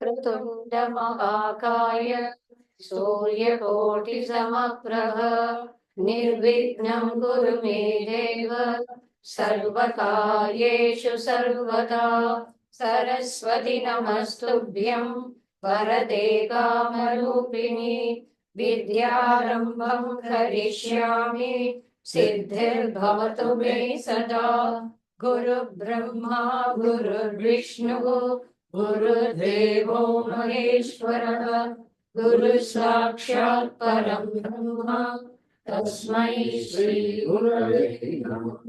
वक्रतुण्ड महाकाय सूर्यकोटिसमप्रभ निर्विघ्नं कुरु मे देव सर्वकार्येषु सर्वदा सरस्वती नमस्तुभ्यं वरदे कामरूपिणि विद्यारम्भं करिष्यामि सिद्धिर्भवतु मे सदा गुरु ब्रह्मा गुरुर्विष्णुः गुरुर्देवो महेश्वरः गुरु साक्षात् परं ब्रह्म तस्मै श्री गुरवे नमः.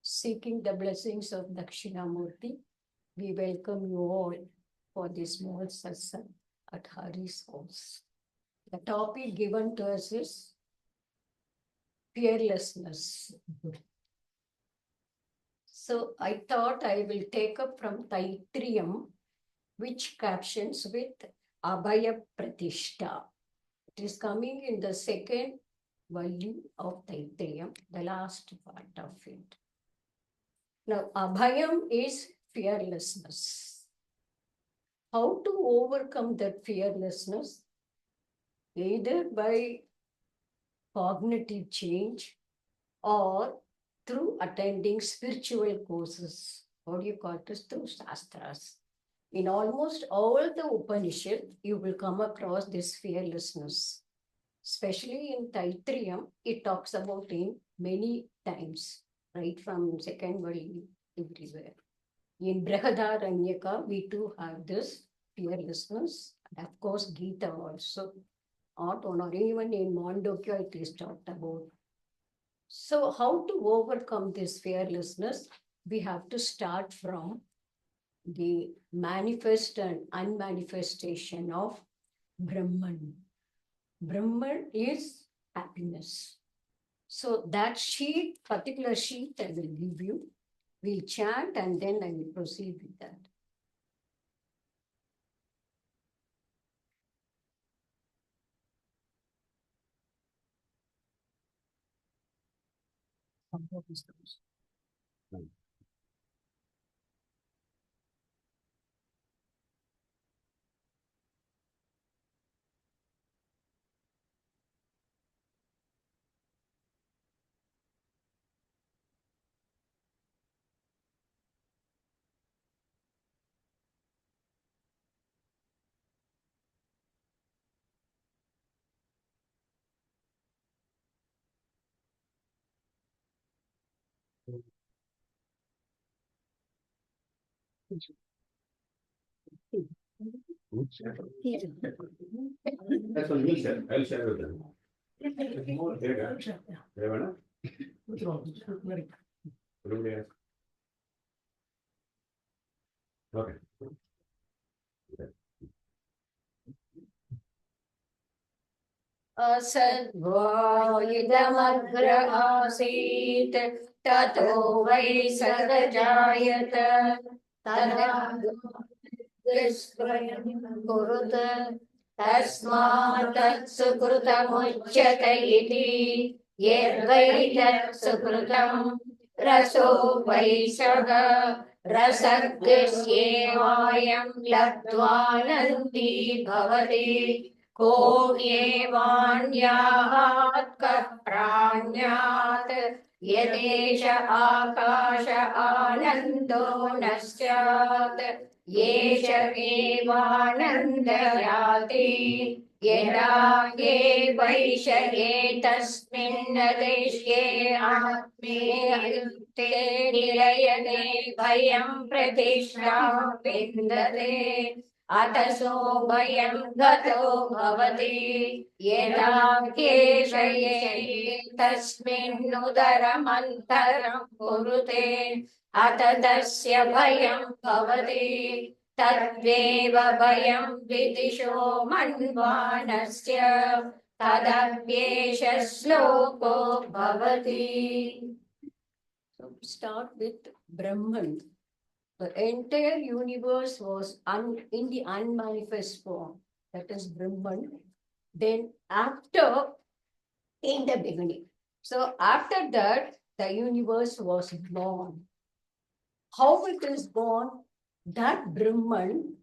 Seeking the blessings of Dakshinamurti, we welcome you all for this small satsang at Hari's house. The topic given to us is fearlessness. So I thought I will take up from Taitriyam, which captions with Abhaya Pratishta. It is coming in the second volume of Taitriyam, the last part of it. Now, Abhayam is fearlessness. How to overcome that fearlessness? Either by cognitive change or through attending spiritual courses. What do you call this? Through Shastras. In almost all the Upanishad, you will come across this fearlessness. Especially in Taitriyam, it talks about it many times, right from second volume everywhere. In Brihadaranyaka, we too have this fearlessness. And of course, Gita also. Not one or even in Mandukya, it is talked about. So how to overcome this fearlessness? We have to start from the manifest and unmanifestation of Brahman. Brahman is happiness. So that sheet, particular sheet I will give you. We'll chant and then I will proceed with that. That's one we'll share. I'll share with them. More data. Okay. असद्वायुधमग्र आसीत् ततो वै सगजायत तदा दुष्कृतं कुरुत तस्मात् तत्सुकृतमुच्यत इति यद्वै तत्सुकृतं रसो वै सः रसज्ञस्येवायं लब्ध्वानन्दी भवति कोऽन्येवान्यात् कः प्राण्यात् यदेष आकाश आनन्दो न स्यात् येष एवानन्द याति यदा ये वैष एतस्मिन् देशे आत्मे ते निलयते भयं प्रतिष्ठा विन्दते अतसो भयं गतो भवति यदा केशये तस्मिन्नुदरमन्तरं कुरुते अत तस्य भयं भवति तद्वेव भयं विदिशो मन्वानस्य तदप्येष श्लोको भवति. So start with Brahman. The entire universe was in the unmanifest form. That is Brahman. Then after, in the beginning. So after that, the universe was born. How it is born? that Brahman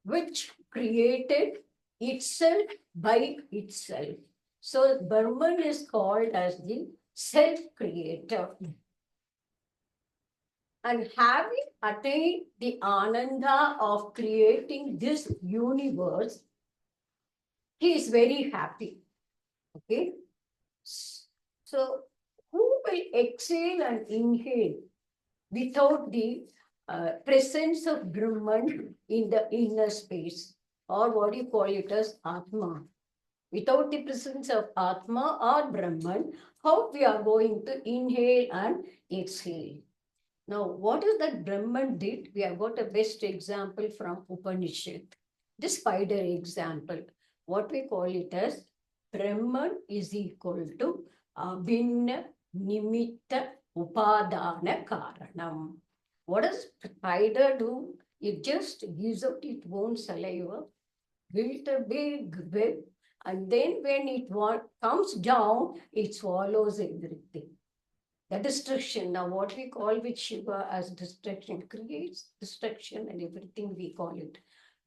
which created itself by itself. So Brahman is called as the self-creator. And having attained the ananda of creating this universe, he is very happy. Okay. So who will exhale and inhale without the presence of Brahman in the inner space, or what do you call it as Atma? Without the presence of Atma or Brahman, how we are going to inhale and exhale? Now, what is that Brahman did? We have got a best example from Upanishad. The spider example. What we call it as Brahman is equal to Abhinna Nimitta Upadana Karanam. What does spider do? It just gives out its own saliva, built a big web, and then when it comes down, it swallows everything. The destruction, now what we call with Shiva as destruction, creates destruction and everything we call it.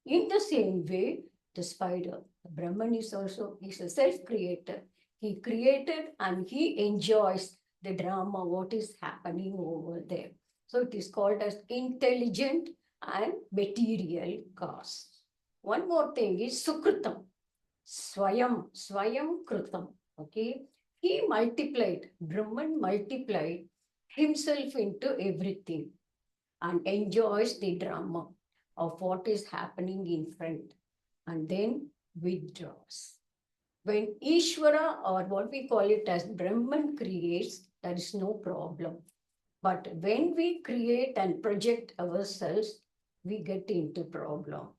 In the same way, the spider, the Brahman is a self-creator. He created and he enjoys the drama, what is happening over there. So it is called as intelligent and material cause. One more thing is Sukritam, Swayam Kritam. Okay. He multiplied, Brahman multiplied himself into everything and enjoys the drama of what is happening in front and then withdraws. When Ishvara, or what we call it as Brahman, creates, there is no problem. But when we create and project ourselves, we get into problem.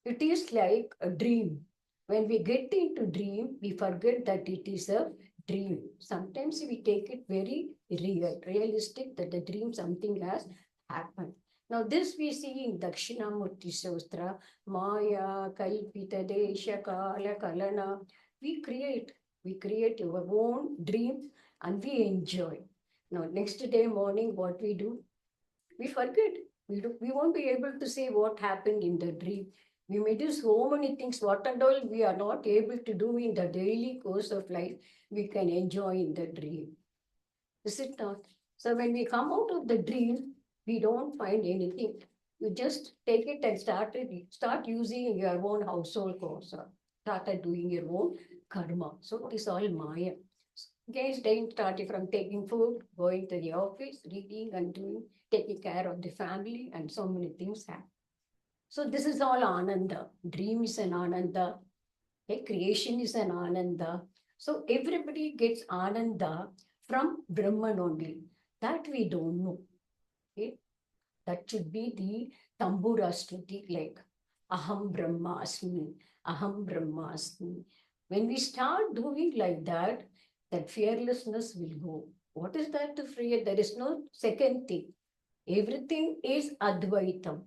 It is like a dream. When we get into dream, we forget that it is a dream. Sometimes we take it very realistic that the dream something has happened. Now this we see in Dakshinamurti Shastra, Maya, Kalpita, Desha, Kala, Kalana. We create our own dream and we enjoy. Now next day morning, what we do? We forget. We won't be able to say what happened in the dream. We may do so many things, what and all we are not able to do in the daily course of life, we can enjoy in the dream. Is it not? So when we come out of the dream, we don't find anything. You just take it and start using your own household course or started doing your own karma. So it is all Maya. Again, starting from taking food, going to the office, reading and doing, taking care of the family, and so many things happen. So this is all Ananda. Dream is an Ananda. Okay? Creation is an Ananda. So everybody gets Ananda from Brahman only. That we don't know. Okay? That should be the Tambura Stuti, like Aham Brahmasmi, Aham Brahmasmi. When we start doing like that fearlessness will go. What is that to fear? There is no second thing. Everything is Advaitam.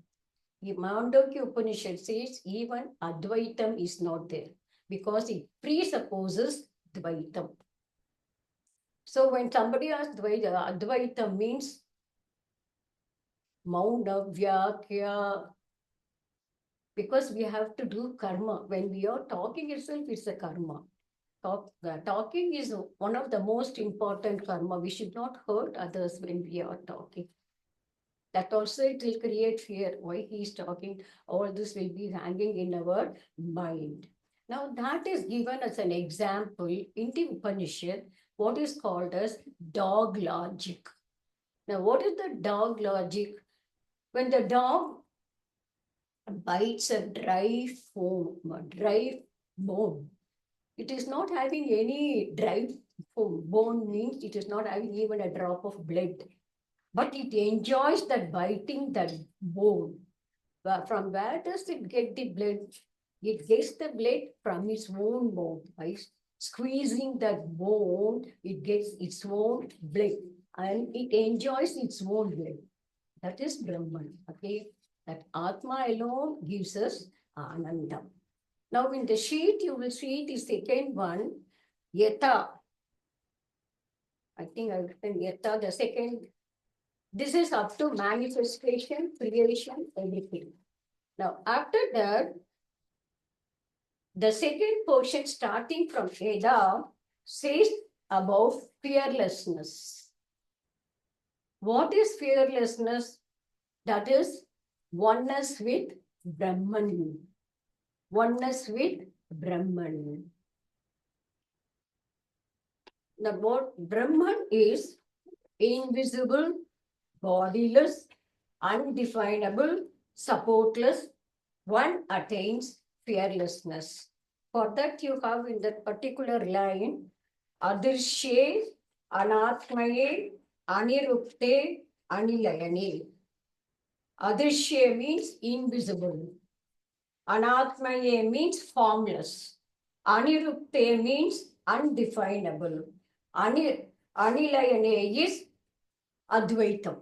The Mandakya Upanishad says even Advaitam is not there because it presupposes Dvaitam. So when somebody asks Advaitam means Mauna, Vyakya, because we have to do karma. When we are talking itself, it's a karma. Talking is one of the most important karma. We should not hurt others when we are talking. That also it will create fear. Why he is talking? All this will be hanging in our mind. Now that is given as an example in the Upanishad, what is called as dog logic. Now what is the dog logic? When the dog bites a dry bone, it is not having any dry bone, means it is not having even a drop of blood. But it enjoys that biting that bone. From where does it get the blood? It gets the blood from its own bone. By squeezing that bone, it gets its own blood. And it enjoys its own blood. That is Brahman. Okay. That Atma alone gives us Ananda. Now in the sheet, you will see the second one, Yata. I think I've written Yata, the second This is up to manifestation, creation, everything. Now, after that, the second portion starting from Veda says about fearlessness. What is fearlessness? That is oneness with Brahman. Oneness with Brahman. The word Brahman is invisible, bodiless, undefinable, supportless. One attains fearlessness. For that you have in that particular line, Adirshe, Anatmaye, Anirupte, Anilayane. Adirshe means invisible. Anatmaye means formless. Anirupte means undefinable. Anilayane is Advaitam.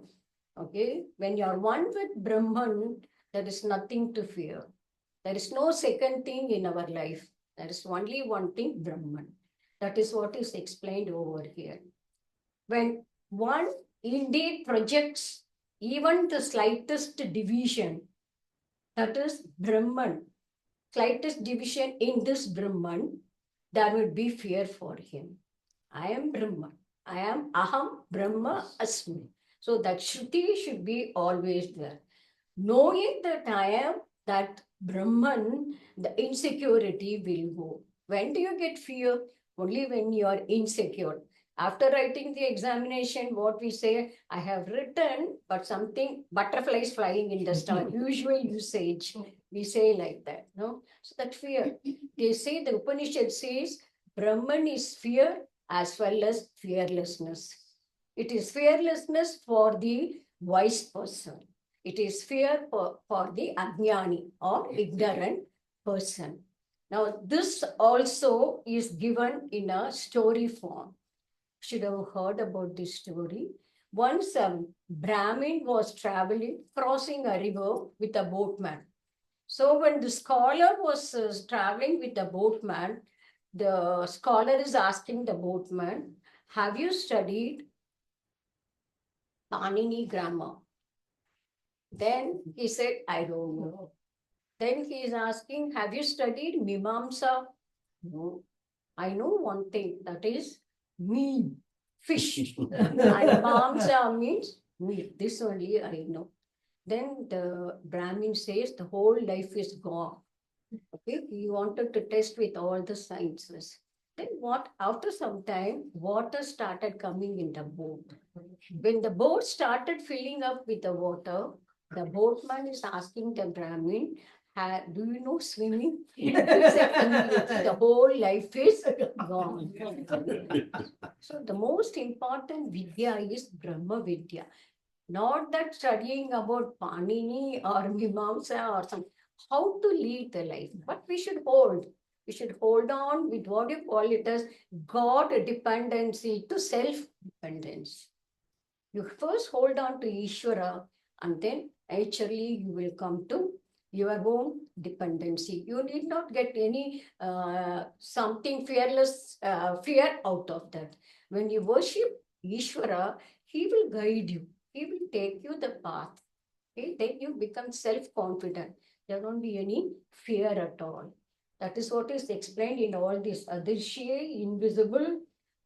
Okay, when you are one with Brahman, there is nothing to fear. There is no second thing in our life. There is only one thing, Brahman. That is what is explained over here. When one indeed projects even the slightest division, that is Brahman, slightest division in this Brahman, there would be fear for him. I am Brahman. I am Aham Brahma Asmi. So that Shruti should be always there. Knowing that I am that Brahman, the insecurity will go. When do you get fear? Only when you are insecure. After writing the examination, what we say, I have written, but something, butterflies flying in the star, usual usage. We say like that, no? So that fear. They say, the Upanishad says, Brahman is fear as well as fearlessness. It is fearlessness for the wise person. It is fear for the ajnani or ignorant person. Now, this also is given in a story form. Should have heard about this story. Once a Brahmin was traveling, crossing a river with a boatman. So when the scholar was traveling with the boatman, the scholar is asking the boatman, have you studied Panini grammar? Then he said, I don't know. Then he is asking, have you studied Mimamsa? No. I know one thing, that is meat, fish. And Mamsa means meat. This only I know. Then the Brahmin says the whole life is gone. Okay, he wanted to test with all the sciences. Then what? After some time, water started coming in the boat. When the boat started filling up with the water, the boatman is asking the Brahmin, do you know swimming? He said, the whole life is gone. So the most important Vidya is Brahma Vidya. Not that studying about Panini or Mimamsa or something, how to lead the life. But we should hold. We should hold on with what you call it as God dependency to self-dependence. You first hold on to Ishvara and then naturally you will come to your own dependency. You need not get any something fearless, fear out of that. When you worship Ishvara, he will guide you. He will take you the path. Okay? Then you become self-confident. There won't be any fear at all. That is what is explained in all this. Adirshe, invisible,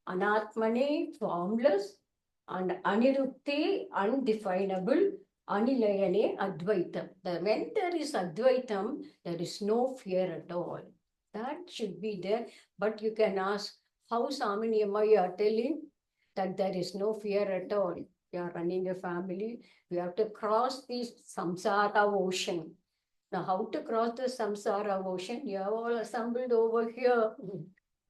anatmane, formless, and anirupte, undefinable, anilayane, advaitam. When there is advaitam, there is no fear at all. That should be there. But you can ask, how Samaniyama you are telling that there is no fear at all. You are running a family. You have to cross this samsara ocean. Now, how to cross the samsara ocean? You have all assembled over here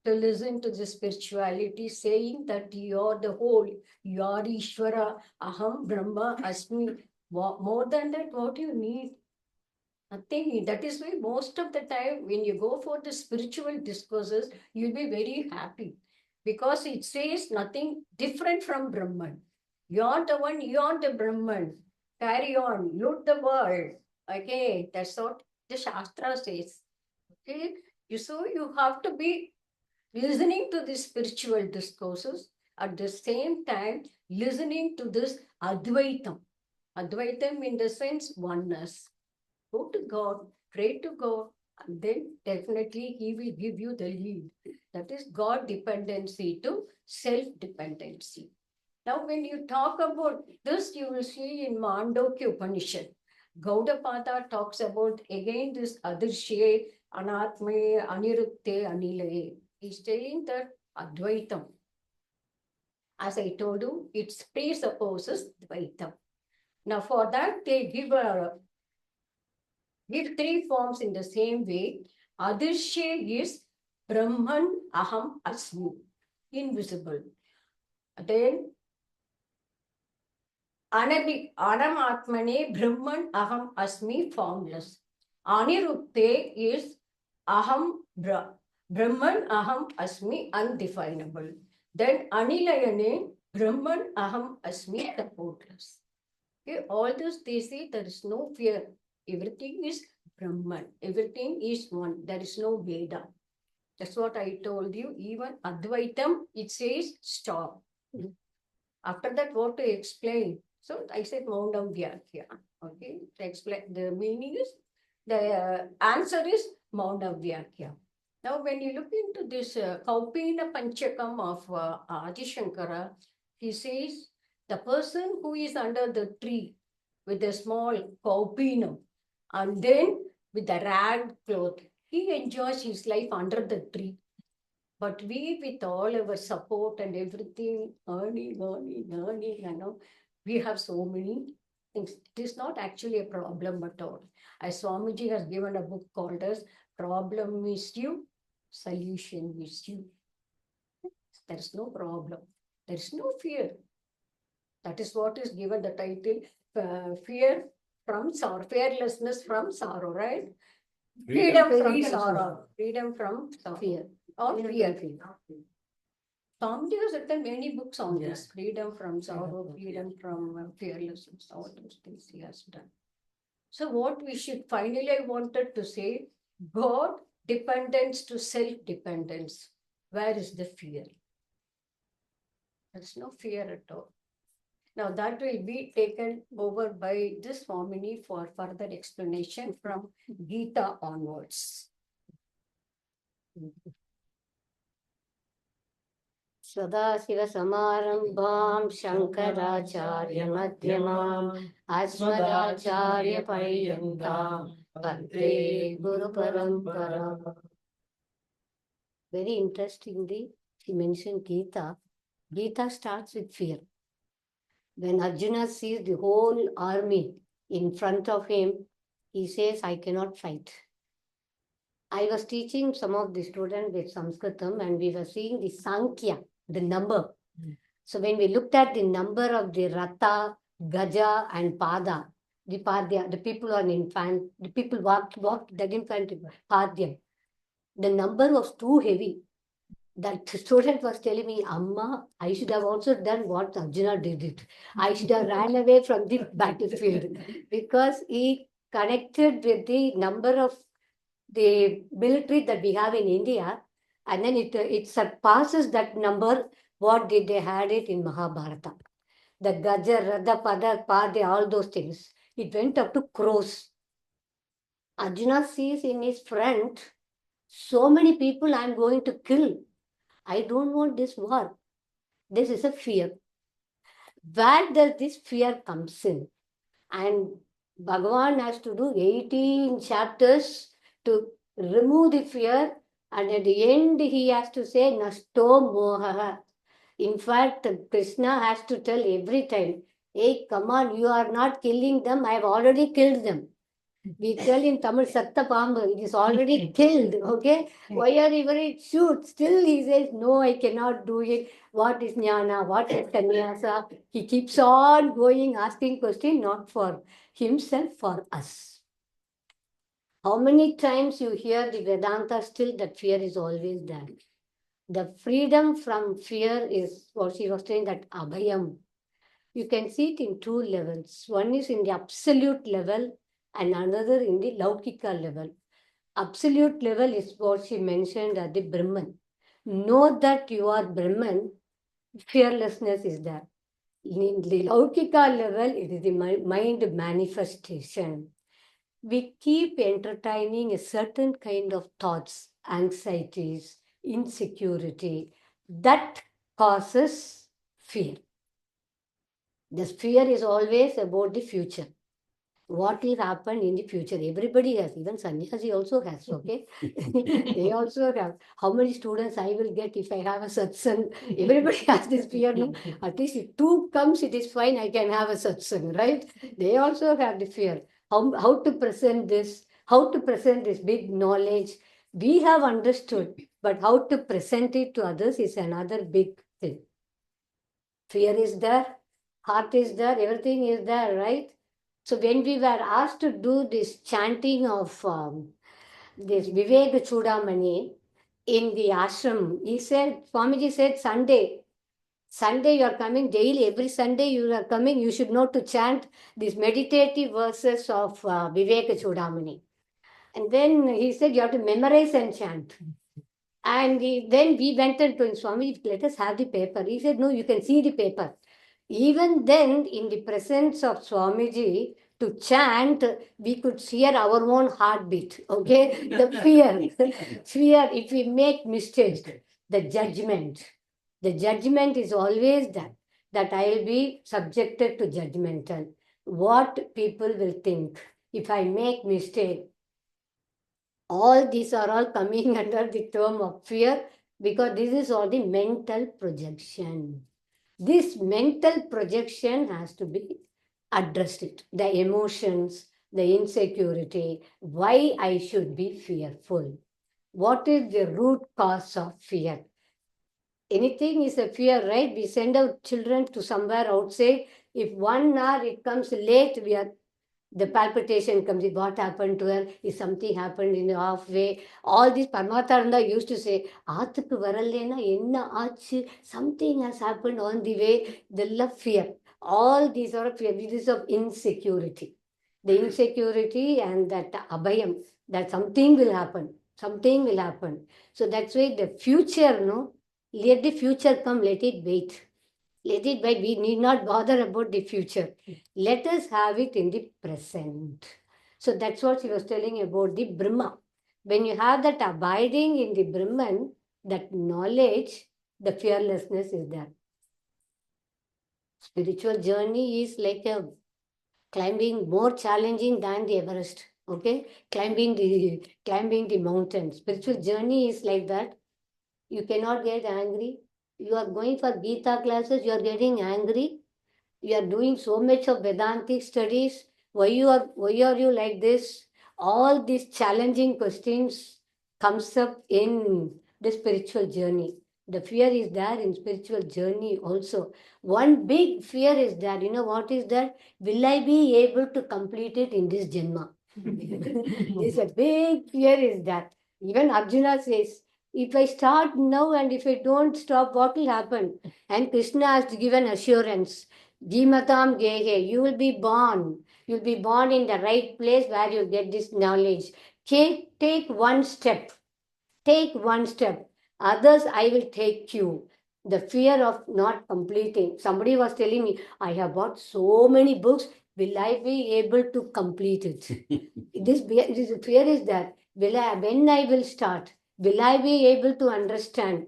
to listen to the spirituality, saying that you are the whole, you are Ishvara, Aham, Brahma, Asmi. More than that, what do you need? Nothing. That is why most of the time, when you go for the spiritual discourses, you'll be very happy because it says nothing different from Brahman. You're the one, you're the Brahman. Carry on, loot the world. Okay, that's what the Shastra says. Okay, so you have to be listening to these spiritual discourses at the same time listening to this Advaitam. Advaitam in the sense oneness. Go to God, pray to God, and then definitely He will give you the lead. That is God dependency to self dependency. Now, when you talk about this, you will see in Mandokya Upanishad, Gaudapada talks about again this Adirshe, Anatme, Anirukte, Anilaye. He's telling that Advaitam. As I told you, it presupposes Dvaitam. Now, for that, they give three forms in the same way. Adirshe is Brahman Aham Asmi, invisible. Then Anamatmane Brahman Aham Asmi, formless. Anirupte is Brahman Aham Asmi, undefinable. Then Anilayane Brahman Aham Asmi, supportless. Okay, all this they say there is no fear. Everything is Brahman. Everything is one. There is no Veda. That's what I told you. Even Advaitam, it says stop. After that, what to explain? So I said Maunam Vyakya. Okay, to explain the meaning is the answer is Maunam Vyakya. Now, when you look into this Kaupina Panchakam of Adi Shankara, he says the person who is under the tree with a small Kaupinam and then with a rag cloth, he enjoys his life under the tree. But we, with all our support and everything, earning, we have so many things. It is not actually a problem at all. As Swamiji has given a book called as Problem is You, Solution is You. There is no problem. There is no fear. That is what is given the title, Fear from Sorrow, Fearlessness from Sorrow, right? Freedom from sorrow. Freedom from fear. Or fear. Swamiji has written many books on this. Freedom from sorrow, freedom from fearlessness, all those things he has done. So what we should finally, I wanted to say, God dependence to self-dependence. Where is the fear? There's no fear at all. Now that will be taken over by this Swamini for further explanation from Gita onwards. सदाशिवसमारम्भां शङ्कराचार्यमध्यमाम् अस्मदाचार्यपर्यन्तां वन्दे गुरुपरम्पराम्. Very interestingly, she mentioned Gita. Gita starts with fear. When Arjuna sees the whole army in front of him, he says, I cannot fight. I was teaching some of the students with Sanskritam and we were seeing the Sankhya, the number. So when we looked at the number of the Ratha, Gaja and Pada, the Padya, the people on infant, the people walked that infant Padyam. The number was too heavy. That student was telling me, Amma, I should have also done what Arjuna did it. I should have ran away from the battlefield because he connected with the number of the military that we have in India, and then it surpasses that number. What did they had it in Mahabharata? The Gajar, Radha, Pada, Padya, all those things. It went up to crores. Arjuna sees in his front, so many people I am going to kill. I don't want this war. This is a fear. Where does this fear comes in? And Bhagavan has to do 18 chapters to remove the fear, and at the end he has to say Nasto Mohaha. In fact, Krishna has to tell every time, hey, come on, you are not killing them, I have already killed them. We tell in Tamil, Satta Pambu, it is already killed, okay? Why are you very shoot? Still he says, no, I cannot do it. What is jnana? What is sannyasa? He keeps on going, asking question, not for himself, for us. How many times you hear the Vedanta, still that fear is always there. The freedom from fear is what she was saying, that abhayam. You can see it in two levels. One is in the absolute level and another in the laukika level. Absolute level is what she mentioned as the Brahman. Know that you are Brahman fearlessness is there. In the Laukika level, it is the mind manifestation. We keep entertaining a certain kind of thoughts, anxieties, insecurity that causes fear. The fear is always about the future. What will happen in the future? Everybody has, even sannyasi also has, okay? They also have. How many students I will get if I have a satsang? Everybody has this fear, no? At least if two comes, it is fine, I can have a satsang, right? They also have the fear. How to present this? How to present this big knowledge? We have understood, but how to present it to others is another big thing. Fear is there, heart is there, everything is there, right? So when we were asked to do this chanting of this Viveka Chudamani in the ashram, he said, Swamiji said, Sunday you are coming daily, every Sunday you are coming, you should know to chant these meditative verses of Viveka Chudamani. And then he said, you have to memorize and chant. And then we went and told Swami, let us have the paper. He said, no, you can see the paper. Even then, in the presence of Swamiji, to chant, we could hear our own heartbeat. Okay? The fear, if we make mistakes, the judgment. The judgment is always that I will be subjected to judgmental. What people will think. If I make mistake, all these are all coming under the term of fear because this is all the mental projection. This mental projection has to be addressed. The emotions, the insecurity, why I should be fearful. What is the root cause of fear? Anything is a fear, right? We send our children to somewhere outside. If 1 hour it comes late, the palpitation comes. What happened to her? Is something happened in the halfway? All this Paramathananda used to say, ஆத்துக்கு வரலைன்னா என்ன ஆச்சு? Something has happened on the way. The love fear. All these are fear. This is of insecurity. The insecurity and that abhayam, that something will happen. Something will happen. So that's why the future, no? Let the future come, let it wait. Let it wait. We need not bother about the future. Let us have it in the present. So that's what she was telling about the Brahma. When you have that abiding in the Brahman, that knowledge, the fearlessness is there. Spiritual journey is like a climbing, more challenging than the Everest. Okay? Climbing the mountain. Spiritual journey is like that. You cannot get angry. You are going for Gita classes, you are getting angry. You are doing so much of Vedantic studies. Why are you like this? All these challenging questions comes up in the spiritual journey. The fear is there in spiritual journey also. One big fear is that, you know what is that? Will I be able to complete it in this Janma? There's a big fear is that. Even Arjuna says, if I start now and if I don't stop, what will happen? And Krishna has given assurance. Jimatam Gehe, you will be born. You'll be born in the right place where you'll get this knowledge. Take one step. Take one step. Others, I will take you. The fear of not completing. Somebody was telling me, I have bought so many books. Will I be able to complete it? This fear is that. When I will start? Will I be able to understand?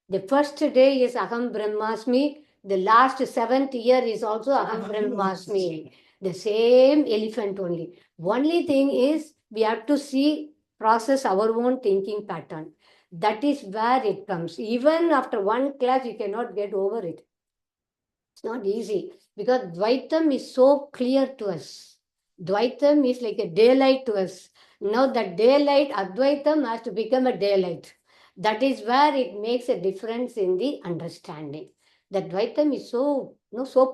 The first day is Aham Brahmasmi. The last seventh year is also Aham Brahmasmi. The same elephant only. Only thing is we have to process our own thinking pattern. That is where it comes. Even after one class, you cannot get over it. It's not easy because Dvaitam is so clear to us. Dvaitam is like a daylight to us. Now that daylight, Advaitam has to become a daylight. That is where it makes a difference in the understanding. That Dvaitam is so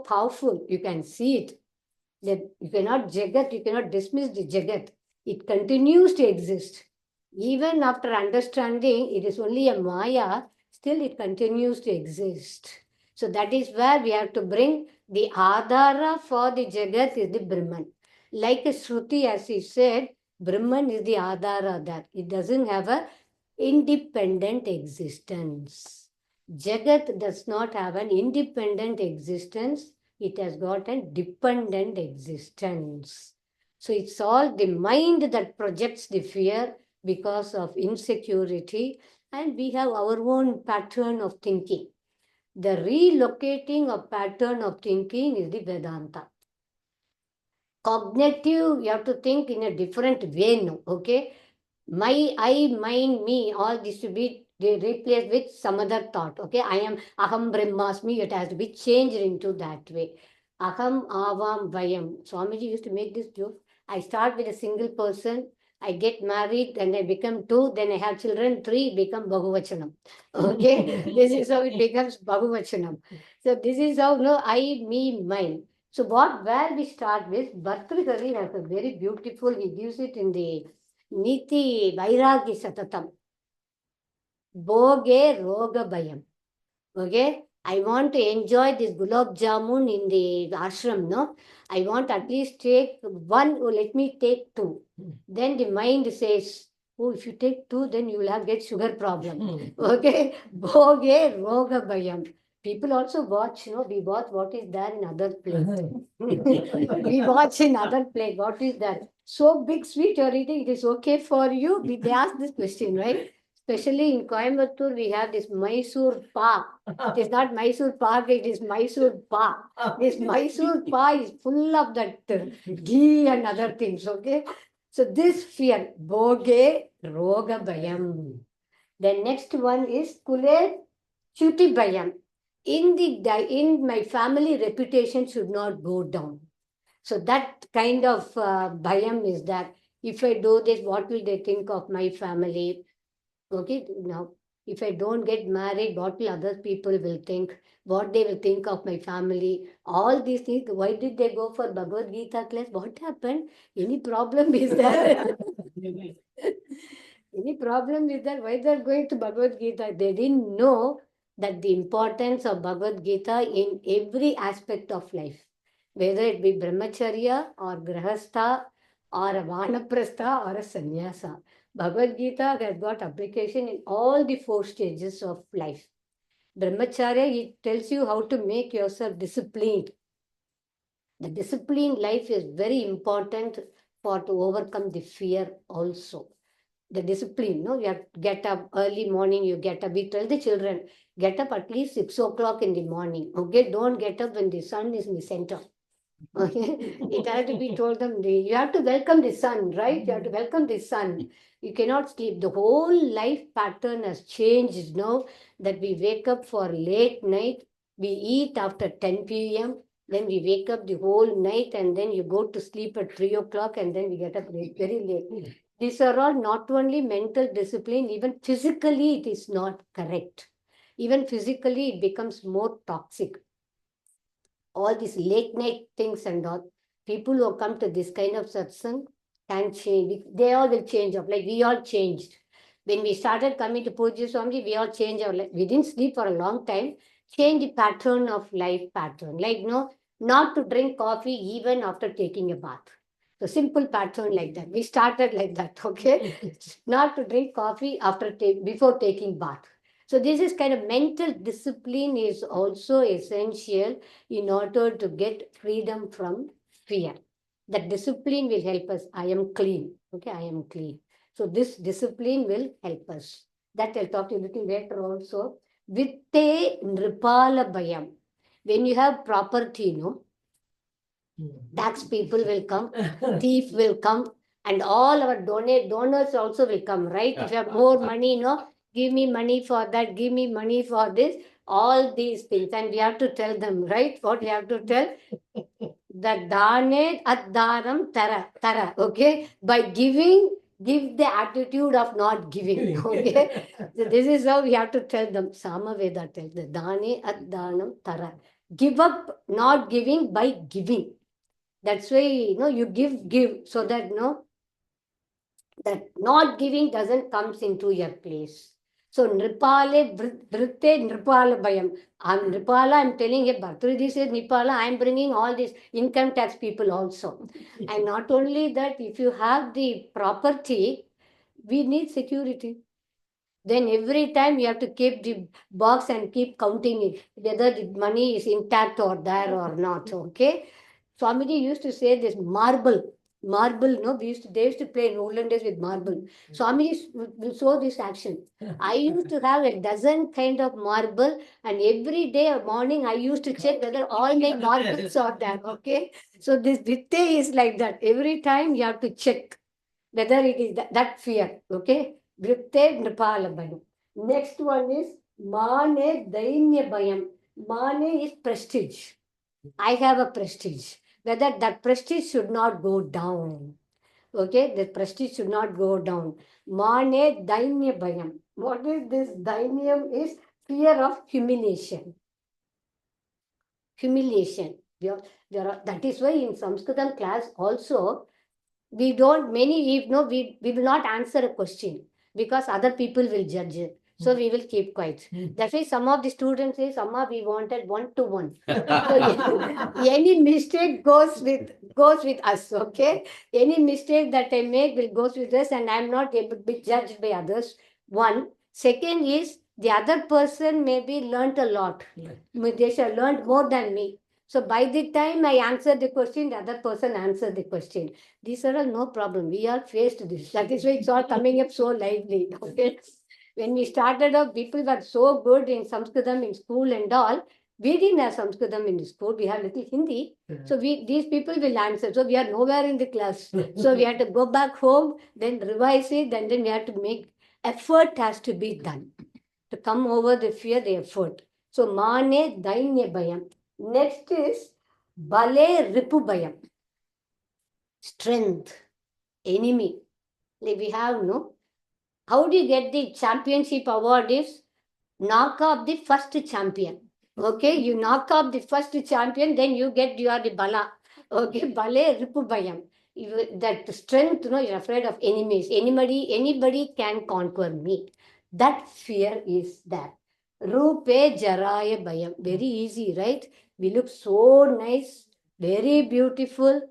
powerful. You can see it. That you cannot you cannot dismiss the Jagat. It continues to exist. Even after understanding, it is only a Maya, still it continues to exist. So that is where we have to bring the Adhara for the Jagat is the Brahman. Like a Shruti, as he said, Brahman is the Adhara that it doesn't have a independent existence. Jagat does not have an independent existence. It has got a dependent existence. So it's all the mind that projects the fear because of insecurity, and we have our own pattern of thinking. The relocating of pattern of thinking is the Vedanta. Cognitive, you have to think in a different way now, okay? My, I, mine, me, all this to be replaced with some other thought. Okay, I am aham brahmasmi, it has to be changed into that way. Aham avam vayam. Swamiji used to make this joke. I start with a single person, I get married, then I become two, then I have children, three become Bahuvachanam. Okay, this is how it becomes Bahuvachanam. So this is how, no, I, me, mine. So where we start with, Bhartrihari has a very beautiful, he gives it in the Niti Vairagi Satatam. Boge Roga Bayam. Okay? I want to enjoy this gulab jamun in the ashram, no? I want at least take one, oh, let me take two. Then the mind says, oh, if you take two, then you will have get sugar problem. Okay? Boge Roga Bayam. People also watch, no? We watch what is there in other plate. We watch in other plate, what is that? So big sweet you're eating, it is okay for you? They ask this question, right? Especially in Coimbatore, we have this Mysore Pak. It is not Mysore Pak, it is Mysore Pak. This Mysore Pak is full of that ghee and other things, okay? So this fear, Boge Roga Bayam. The next one is Kule Chuti Bayam. In my family, reputation should not go down. So that kind of bayam is that if I do this, what will they think of my family? Okay, now if I don't get married, what will other people will think? What they will think of my family? All these things. Why did they go for Bhagavad Gita class? What happened? Any problem is there? Any problem is there? Why they're going to Bhagavad Gita? They didn't know that the importance of Bhagavad Gita in every aspect of life, whether it be brahmacharya or grahastha or a vanaprastha or a sannyasa. Bhagavad Gita has got application in all the four stages of life. Brahmacharya, it tells you how to make yourself disciplined. The disciplined life is very important for to overcome the fear also. The discipline, no, you have to get up early morning, you get up. We tell the children, get up at least 6 o'clock in the morning. Okay, don't get up when the sun is in the center. Okay, it has to be told them, you have to welcome the sun, right? You have to welcome the sun. You cannot sleep. The whole life pattern has changed now that we wake up for late night, we eat after 10 p.m., then we wake up the whole night and then you go to sleep at 3 o'clock and then we get up very late. These are all not only mental discipline, even physically it is not correct. Even physically it becomes more toxic. All these late night things and all, people who come to this kind of satsang can change. They all will change up. Like we all changed. When we started coming to Puja Swamiji, we all changed our life. We didn't sleep for a long time. Change the pattern of life pattern. Like, no, not to drink coffee even after taking a bath. So simple pattern like that. We started like that, okay? Not to drink coffee before taking bath. So this is kind of mental discipline is also essential in order to get freedom from fear. That discipline will help us. I am clean. Okay, I am clean. So this discipline will help us. That I'll talk to you a little later also. Vitte Nripala Bayam. When you have property, no, tax people will come, thief will come, and all our donors also will come, right? If you have more money, no, give me money for that, give me money for this, all these things. And we have to tell them, right? What we have to tell? That dane addaram tara, okay? By giving, give the attitude of not giving, okay? So this is how we have to tell them. Samaveda tells the dane addanam tara. Give up not giving by giving. That's why, you give so that, that not giving doesn't comes into your place. So, Nripale, Vritte, Nripala Bayam. I'm Nripala, I'm telling you, Bhartridi says Nripala, I'm bringing all these income tax people also. And not only that, if you have the property, we need security. Then every time you have to keep the box and keep counting it, whether the money is intact or there or not. Okay. Swamiji used to say this marble, no, they used to play in olden days with marble. Swamiji will show this action. I used to have a dozen kind of marble, and every day morning I used to check whether all my marbles are there. Okay. So this Vidya is like that. Every time you have to check whether it is that fear. Okay. Vritte Nripala Bhayam. Next one is Mane Dainya Bhayam. Mane is prestige. I have a prestige. Whether that prestige should not go down. Okay, the prestige should not go down. Mane Dainya Bhayam. What is this? Dainyam is fear of humiliation. Humiliation. That is why in Sanskritam class also we don't we will not answer a question because other people will judge it, so we will keep quiet. That's why some of the students say, Amma, we wanted 1-to-1. So any mistake goes with us. Okay, any mistake that I make will goes with us, and I'm not able to be judged by others. One. Second is the other person maybe learnt a lot. They should learned more than me. So by the time I answer the question, the other person answered the question. These are all no problem. We all faced this. That is why it's all coming up so lively. Okay. When we started off, people were so good in Sanskritam in school and all. We didn't have Sanskritam in school. We have little Hindi. So these people will answer. So we are nowhere in the class. So we had to go back home, then revise it, and then we have to make effort has to be done to come over the fear, the effort. So Mane Dainya Bhayam. Next is Bale Ripu Bhayam. Strength, enemy. Like we have, no? How do you get the championship award is knock off the first champion. Okay, you knock off the first champion, then you are the Bala. Okay, Bale Ripu Bhayam. That strength, you're afraid of enemies. Anybody can conquer me. That fear is there. Rupe Jaraya Bhayam. Very easy, right? We look so nice, very beautiful.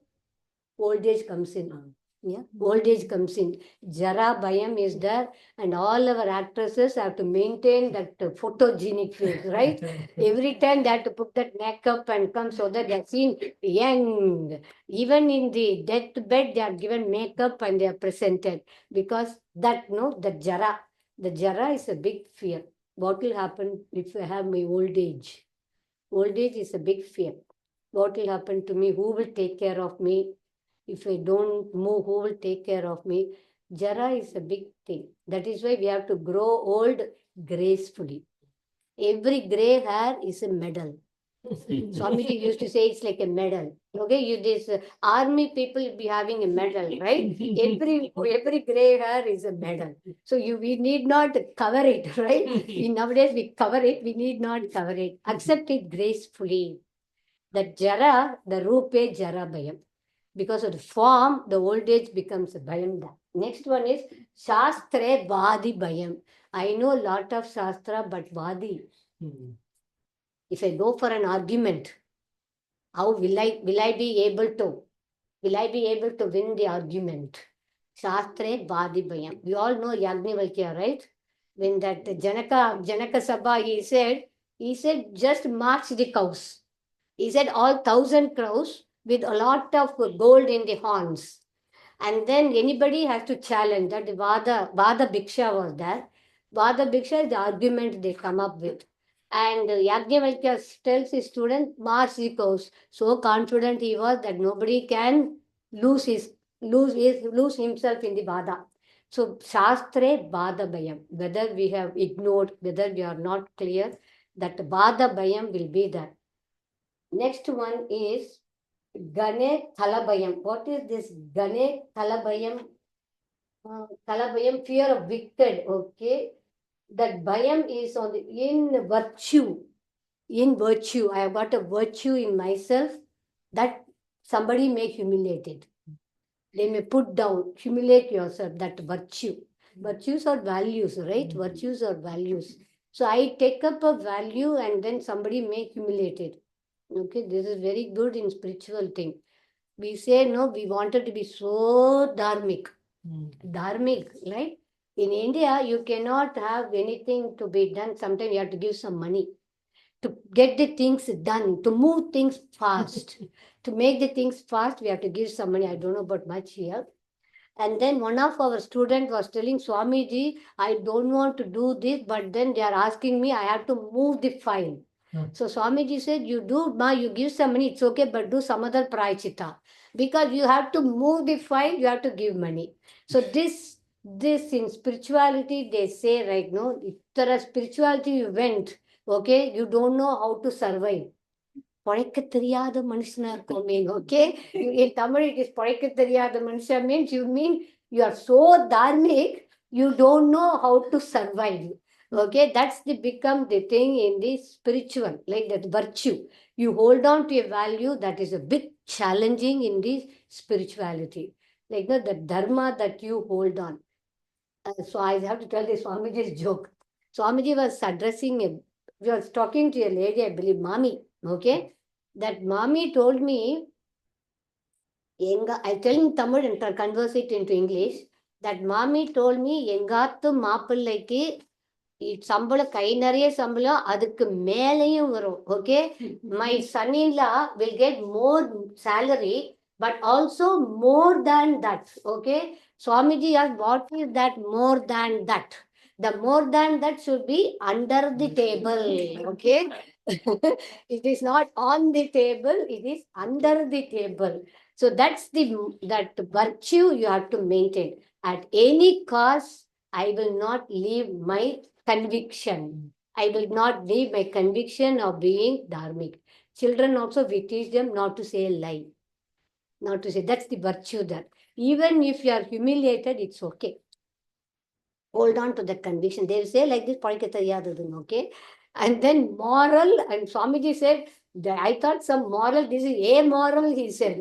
Old age comes in. Yeah, old age comes in. Jara Bhayam is there, and all our actresses have to maintain that photogenic face, right? Every time they have to put that makeup and come so that they are seen young. Even in the deathbed, they are given makeup and they are presented because the Jara is a big fear. What will happen if I have my old age? Old age is a big fear. What will happen to me? Who will take care of me? If I don't move, who will take care of me? Jara is a big thing. That is why we have to grow old gracefully. Every gray hair is a medal. Swamiji used to say it's like a medal. Okay, this army people will be having a medal, right? Every gray hair is a medal. So we need not cover it, right? Nowadays we cover it. We need not cover it. Accept it gracefully. That Jara, the Rupe Jara Bhayam. Because of the form, the old age becomes a Bhayam. Next one is Shastra Vadi Bhayam. I know a lot of Shastra, but Vadi. If I go for an argument, how will I be able to? Will I be able to win the argument? Shastra Vadi Bhayam. We all know Yagnivalkya, right? When that Janaka Sabha, he said, just march the cows. He said all 1,000 cows with a lot of gold in the horns. And then anybody has to challenge that. The Vada Bhiksha was there. Vada Bhiksha is the argument they come up with. And Yajnavalkya tells his student, march the cows. So confident he was that nobody can lose himself in the Vada. So Shastre Vada Bhayam. Whether we have ignored, whether we are not clear, that Vada Bhayam will be there. Next one is Gane Thalabhayam. What is this Gane Thalabhayam? Thalabhayam, fear of wicked. Okay. That Bhayam is in virtue. In virtue. I have got a virtue in myself that somebody may humiliate it. They may put down, humiliate yourself, that virtue. Virtues are values, right? Virtues are values. So I take up a value and then somebody may humiliate it. Okay, this is very good in spiritual thing. We say, no, we wanted to be so dharmic. Dharmic, right? In India, you cannot have anything to be done. Sometimes you have to give some money to get the things done, to move things fast. To make the things fast, we have to give some money. I don't know about much here. And then one of our students was telling Swamiji, I don't want to do this, but then they are asking me, I have to move the file. So Swamiji said, you do, ma, you give some money, it's okay, but do some other prayachita. Because you have to move the file, you have to give money. So this in spirituality, they say right now, if there are spirituality you went, okay, you don't know how to survive. பொழைக்க தெரியாத மனுஷனா இருக்கும் mean, okay? In Tamil, it is பொழைக்க தெரியாத மனுஷன் means you mean you are so dharmic, you don't know how to survive. Okay, that's the become the thing in the spiritual, like that virtue. You hold on to a value that is a bit challenging in the spirituality. Like the dharma that you hold on. So I have to tell the Swamiji's joke. Swamiji was addressing we was talking to a lady, I believe, Mami. Okay, that Mami told me, I tell in Tamil and converse it into English. That Mami told me, எங்காத்து மாப்பிள்ளைக்கு சம்பளம் கை நிறைய சம்பளம் அதுக்கு மேலேயும் வரும். Okay, my son-in-law will get more salary, but also more than that. Okay, Swamiji asked, what is that more than that? The more than that should be under the table. Okay, it is not on the table, it is under the table. So that's that virtue you have to maintain at any cost. I will not leave my conviction. I will not leave my conviction of being dharmic. Children also, we teach them not to say a lie. Not to say, that's the virtue there. Even if you are humiliated, it's okay. Hold on to that conviction. They will say like this, okay? And then moral, and Swamiji said, I thought some moral, this is amoral, he said.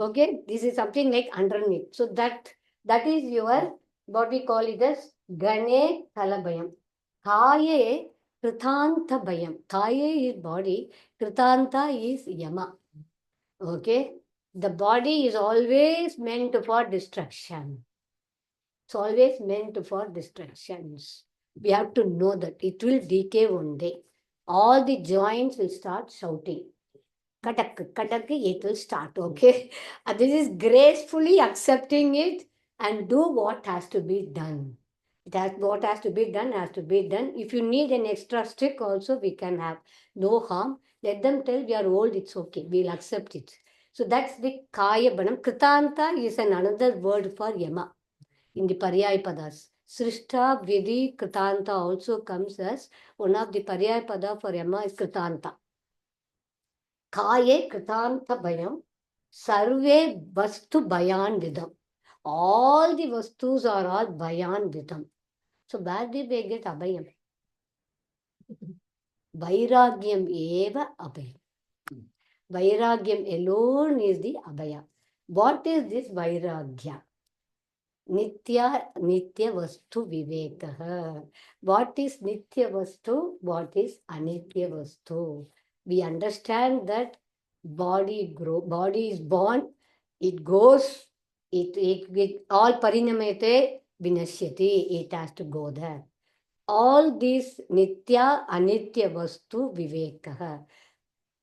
Okay, this is something like underneath. So that is your, what we call it as Gane Kalabayam. Kaye Kritanta Bayam. Kaye is body, Kritanta is Yama. Okay, the body is always meant for destruction. It's always meant for distractions. We have to know that it will decay one day. All the joints will start shouting. Katak, katak, it will start, okay? And this is gracefully accepting it and do what has to be done. What has to be done has to be done. If you need an extra stick also, we can have. No harm. Let them tell we are old, it's okay. We'll accept it. So that's the Kaya Banam. Kritanta is another word for Yama in the Paryaya Padas. Srishta, Vidhi, Kritanta also comes as one of the Paryaya Pada for Yama is Kritanta. Kaye Kritanta Bayam, Sarve Vastu Bayan Vidam. All the Vastus are all Bayan Vidam. So where did we get Abhayam? Vairagyam eva Abhayam. Vairagyam alone is the Abhaya. What is this Vairagya? Nitya Vastu Vivekaha. What is Nitya Vastu? What is Anitya Vastu? We understand that body is born, it goes, it all parinamete vinashyati, it has to go there. All these Nitya, Anitya Vastu Vivekaha.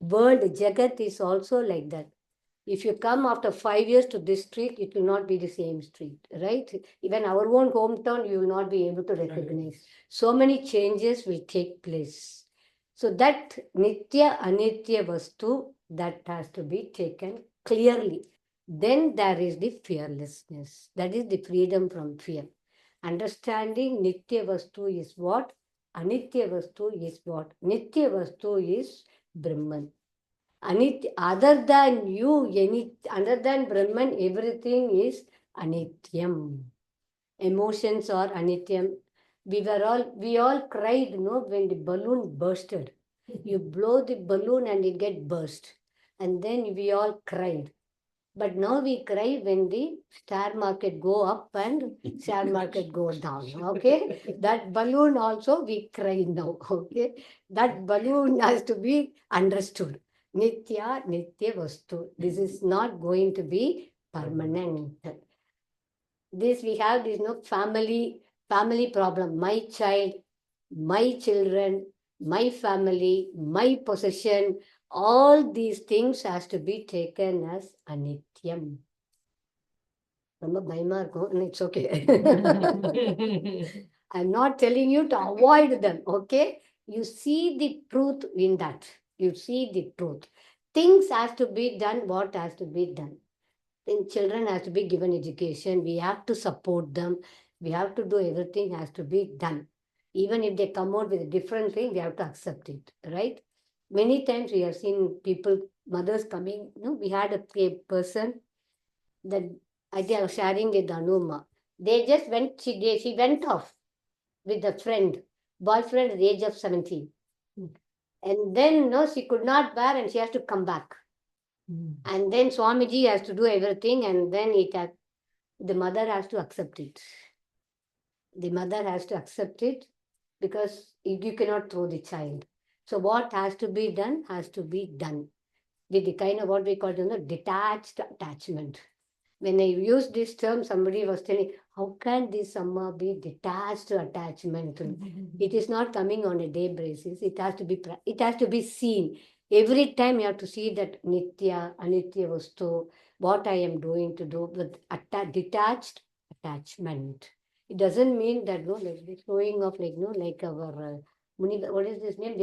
World Jagat is also like that. If you come after 5 years to this street, it will not be the same street, right? Even our own hometown, you will not be able to recognize. So many changes will take place. So that Nitya, Anitya Vastu, that has to be taken clearly. Then there is the fearlessness. That is the freedom from fear. Understanding Nitya Vastu is what? Anitya Vastu is what? Nitya Vastu is Brahman. Other than you, other than Brahman, everything is Anityam. Emotions are Anityam. We all cried, when the balloon bursted. You blow the balloon and it get burst. And then we all cried. But now we cry when the share market go up and share market go down. Okay, that balloon also we cry now. Okay, that balloon has to be understood. Nitya Vastu. This is not going to be permanent. This we have this family family problem, my child, my children, my family, my possession, all these things has to be taken as anityam. Remember, and it's okay. I'm not telling you to avoid them, okay? You see the truth in that. You see the truth. Things has to be done, what has to be done. Then children has to be given education. We have to support them. We have to do everything has to be done. Even if they come out with a different thing, we have to accept it, right? Many times we have seen people, mothers coming, we had a person that I think I was sharing with Anuma. They just went, she went off with a friend, boyfriend at the age of 17. And then, no, she could not bear and she has to come back. And then Swamiji has to do everything, and then the mother has to accept it. The mother has to accept it because you cannot throw the child. So what has to be done has to be done with the kind of what we call detached attachment. When I used this term, somebody was telling, how can this Amma be detached attachment? It is not coming on a day basis. It has to be seen. Every time you have to see that Nitya, Anitya Vastu, what I am doing to do with detached attachment. It doesn't mean that, no, like this showing of like, no, like our Muni, what is this name?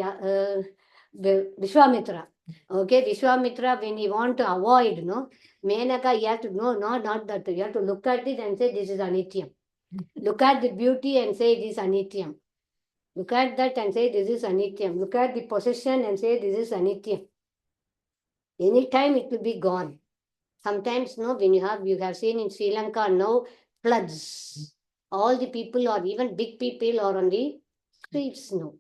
Vishwamitra. Okay, Vishwamitra, when he want to avoid, no, Menaka, you have to know, no, not that. You have to look at it and say, this is anityam. Look at the beauty and say, this is anityam. Look at that and say, this is anityam. Look at the possession and say, this is anityam. Anytime it will be gone. Sometimes, no, when you have seen in Sri Lanka now, floods. All the people or even big people are on the streets, no.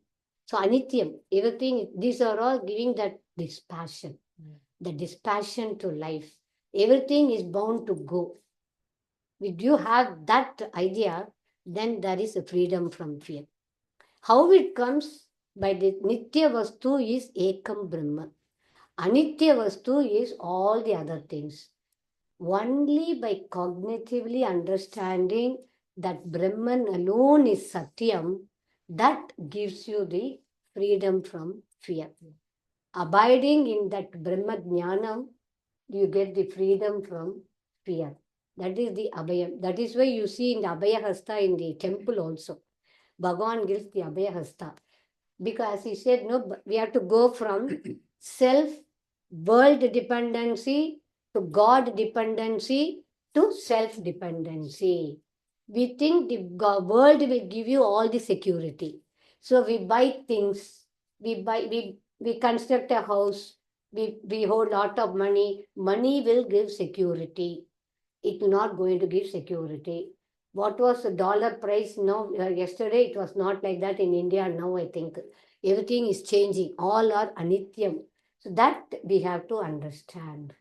So anityam, everything, these are all giving that dispassion. The dispassion to life. Everything is bound to go. If you have that idea, then there is a freedom from fear. How it comes? By the Nitya Vastu is Ekam Brahma. Anitya Vastu is all the other things. Only by cognitively understanding that Brahman alone is Satyam, that gives you the freedom from fear. Abiding in that Brahma Jnanam, you get the freedom from fear. That is the Abhayam. That is why you see in the Abhaya Hasta in the temple also. Bhagavan gives the Abhaya Hasta. Because he said, no, we have to go from world dependency to God dependency to self-dependency. We think the world will give you all the security. So we buy things, we construct a house, we hold lot of money. Money will give security. It will not going to give security. What was the dollar price now? Yesterday it was not like that in India. Now I think everything is changing. All are anityam. So that we have to understand.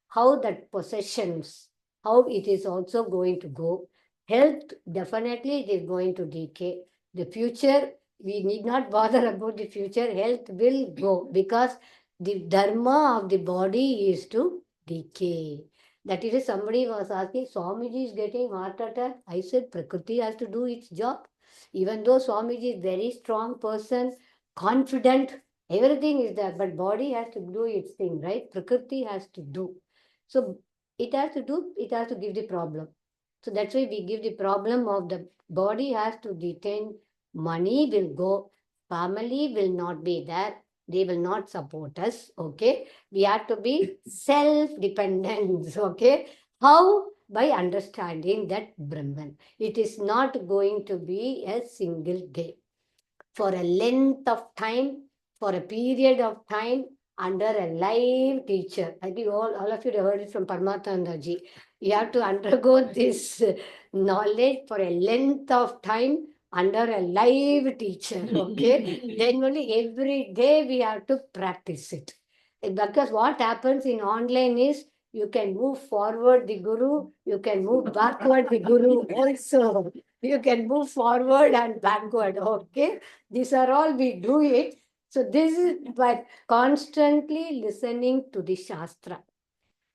How that possessions, how it is also going to go. Health, definitely it is going to decay. The future, we need not bother about the future. Health will go because the dharma of the body is to decay. That is, somebody was asking, Swamiji is getting heart attack. I said, Prakriti has to do its job. Even though Swamiji is very strong person, confident, everything is there, but body has to do its thing, right? Prakriti has to do. So it has to give the problem. So that's why we give the problem of the body has to detain, money will go, family will not be there, they will not support us, okay? We have to be self-dependent, okay? How? By understanding that Brahman. It is not going to be a single day. For a length of time, for a period of time, under a live teacher. I think all of you have heard it from Paramatmananda ji. You have to undergo this knowledge for a length of time under a live teacher. Okay? Then only every day we have to practice it. Because what happens in online is you can move forward the Guru, you can move backward the Guru also. You can move forward and backward. Okay? These are all we do it. So this is by constantly listening to the Shastra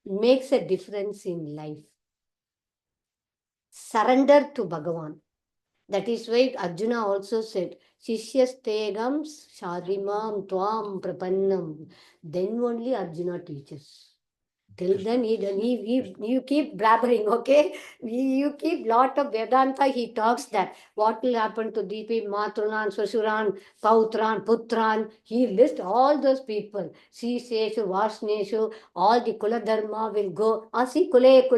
makes a difference in life. Surrender to Bhagavan. That is why Arjuna also said, Shishyastegam Shadimam Tvam Prapannam. Then only Arjuna teaches. Till then, you keep blabbering, okay? You keep lot of Vedanta, he talks that. What will happen to Deepi, Matrunan, Swasuran, Pautran, Putran? He lists all those people. Seshu, Vasneshu, all the Kula Dharma will go. See, Kula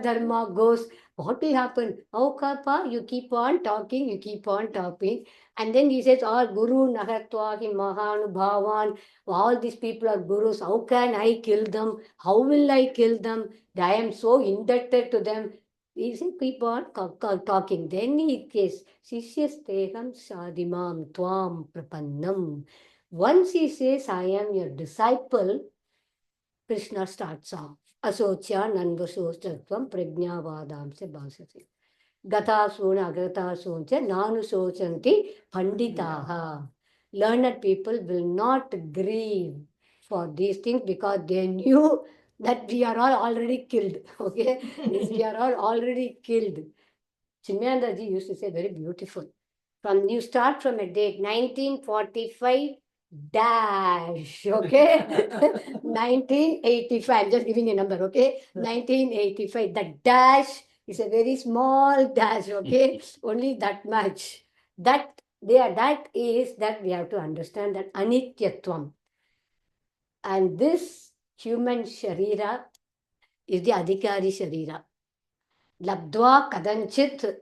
Dharma goes. What will happen? Oh, Kappa, you keep on talking, you keep on talking. And then he says, all Guru Nahatwa, Mahanubhavan, all these people are gurus. How can I kill them? How will I kill them? I am so indebted to them. He said, keep on talking. Then he says, Sishyasteham sadimam tvam prapannam. Once he says, I am your disciple, Krishna starts off. Asocya nanvasostratvam prajnavadam se bhasate. Gatasuna agatasuna nanu sochanti panditaha. Learned people will not grieve for these things because they knew that we are all already killed. Okay? We are all already killed. Chinmayandaji used to say very beautiful. You start from a date 1945 dash, okay? 1985, I'm just giving a number, okay? 1985, the dash is a very small dash, okay? Only that much. That is that we have to understand that anityatvam. And this human sharira is the adhikari sharira. Labdva kadanchit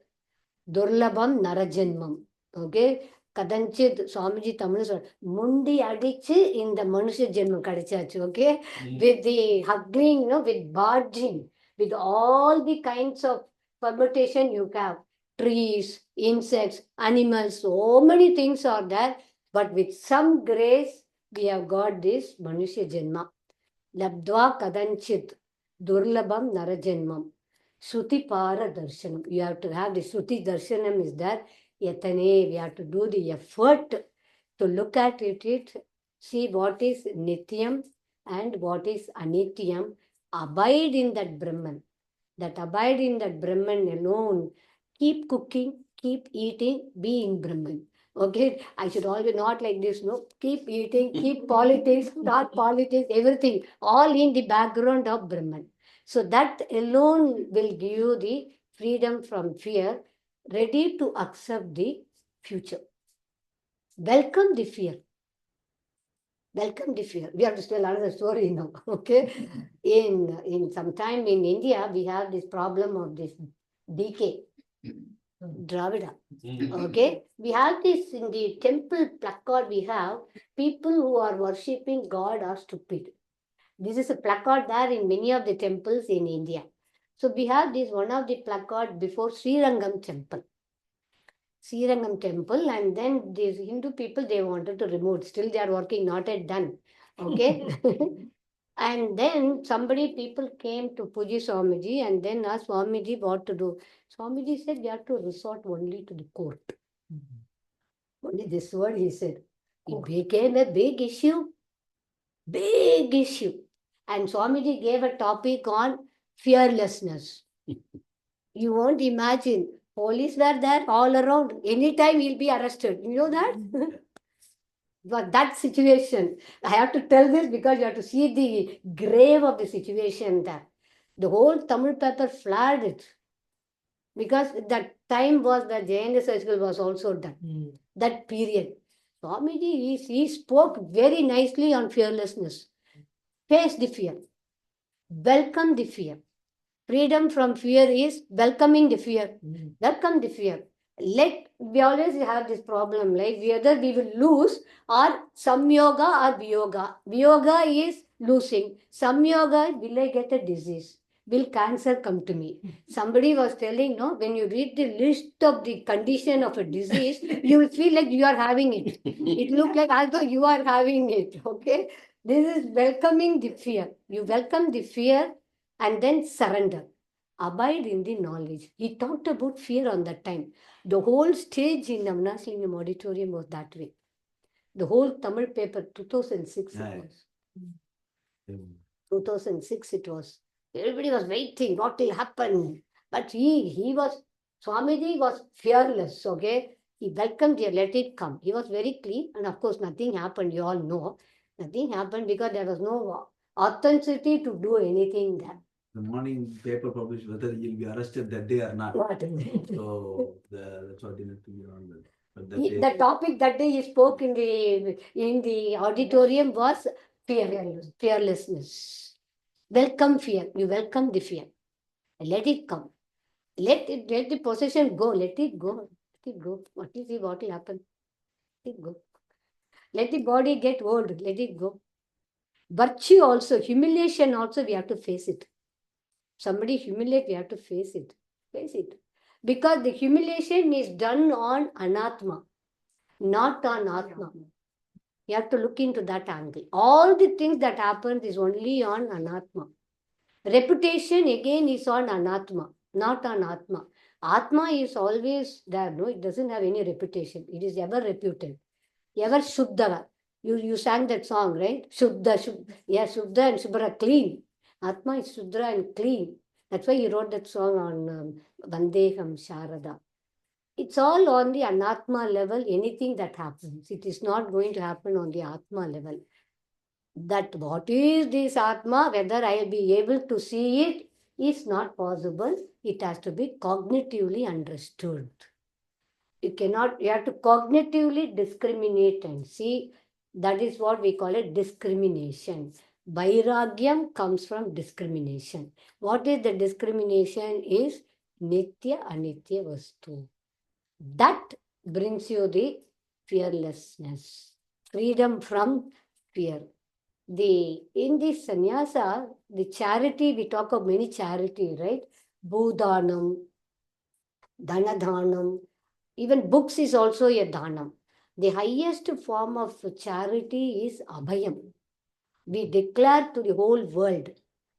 Durlabam Narajanmam. Okay? Kadanchit Swamiji Tamil Mundi Adichi in the Manusha Janmam Kadichachu. Okay? With the hugging, with barging, with all the kinds of permutation you have. Trees, insects, animals, so many things are there. But with some grace, we have got this Manusha Janma. Labdva Kadanchit Durlabam Narajanmam. Shruti Para Darshanam. You have to have the Shruti Darshanam is there. Yatane, we have to do the effort to look at it, see what is Nityam and what is Anityam. Abide in that Brahman. That abide in that Brahman alone. Keep cooking, keep eating, be in Brahman. Okay, I should always not like this, no. Keep eating, keep politics, not politics, everything, all in the background of Brahman. So that alone will give you the freedom from fear, ready to accept the future. Welcome the fear. Welcome the fear. We have to tell another story now. Okay. In some time in India, we have this problem of this decay. Dravida. Okay. We have this in the temple placard we have, people who are worshipping God are stupid. This is a placard there in many of the temples in India. So we have this one of the placard before Srirangam temple. Srirangam temple, and then these Hindu people, they wanted to remove. Still they are working, not yet done. Okay. And then people came to Puji Swamiji and then asked Swamiji what to do. Swamiji said, we have to resort only to the court. Only this word he said. It became a big issue. Big issue. And Swamiji gave a topic on fearlessness. You won't imagine. Police were there all around. Anytime he'll be arrested. You know that? But that situation, I have to tell this because you have to see the grave of the situation there. The whole Tamil paper flagged it. Because that time was that Jayendra Circle was also done. That period. Swamiji, he spoke very nicely on fearlessness. Face the fear. Welcome the fear. Freedom from fear is welcoming the fear. Welcome the fear. We always have this problem, like whether we will lose or samyoga or viyoga. Viyoga is losing. Samyoga, will I get a disease? Will cancer come to me? Somebody was telling, no, when you read the list of the condition of a disease, you will feel like you are having it. It looks like as though you are having it. Okay? This is welcoming the fear. You welcome the fear and then surrender. Abide in the knowledge. He talked about fear on that time. The whole stage in Navnasilingam auditorium was that way. The whole Tamil paper, 2006 it was. 2006 it was. Everybody was waiting, what will happen? But he was Swamiji was fearless, okay? He welcomed it, let it come. He was very clean, and of course, nothing happened. You all know. Nothing happened because there was no authenticity to do anything there. The morning paper published whether you'll be arrested that day or not. What? So that's what you need to be on with. But that The day, topic that day he spoke in the auditorium was fearlessness. Welcome fear. You welcome the fear. Let it come. Let the possession go. Let it go. Let it go. What is it? What will happen? Let it go. Let the body get old. Let it go. Virtue also, humiliation also, we have to face it. Somebody humiliate, we have to face it. Face it. Because the humiliation is done on anatma, not on atma. You have to look into that angle. All the things that happen is only on anatma. Reputation again is on anatma, not on atma. Atma is always there, no, it doesn't have any reputation. It is ever reputed, ever Shuddha. You sang that song, right? Shuddha, Shuddha. Yeah, Shuddha and Shubhra, clean. Atma is Shuddha and clean. That's why he wrote that song on Vandeham Sharada. It's all on the anatma level, anything that happens. It is not going to happen on the atma level. That what is this atma, whether I will be able to see it, is not possible. It has to be cognitively understood. You have to cognitively discriminate and see. That is what we call it discrimination. Vairagyam comes from discrimination. What is the discrimination? Is Nitya Anitya Vastu. That brings you the fearlessness, freedom from fear. In the sannyasa, the charity, we talk of many charity, right? Bhudanam, Dhanadhanam, even books is also a dhanam. The highest form of charity is abhayam. We declare to the whole world,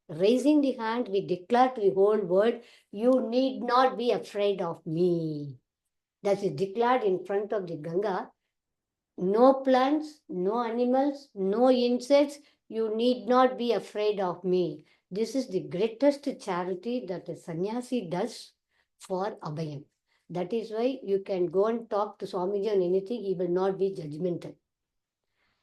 raising the hand, we declare to the whole world, you need not be afraid of me. That is declared in front of the Ganga. No plants, no animals, no insects, you need not be afraid of me. This is the greatest charity that a sannyasi does for abhayam. That is why you can go and talk to Swamiji on anything, he will not be judgmental.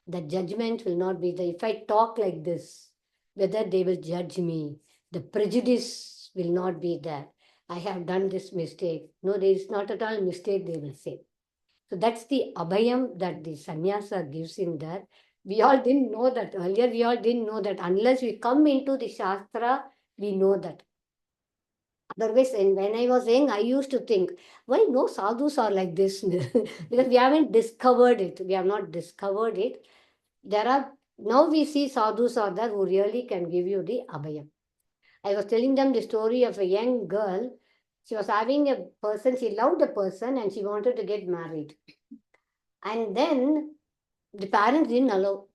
The judgment will not be there. If I talk like this, whether they will judge me, the prejudice will not be there. I have done this mistake. No, there is not at all mistake, they will say. So that's the abhayam that the sannyasa gives in there. We all didn't know that earlier. We all didn't know that unless we come into the Shastra, we know that. Otherwise, when I was young, I used to think, why no sadhus are like this? Because we haven't discovered it. We have not discovered it. Now we see sadhus are there who really can give you the abhayam. I was telling them the story of a young girl. She was having a person, she loved a person and she wanted to get married. And then the parents didn't allow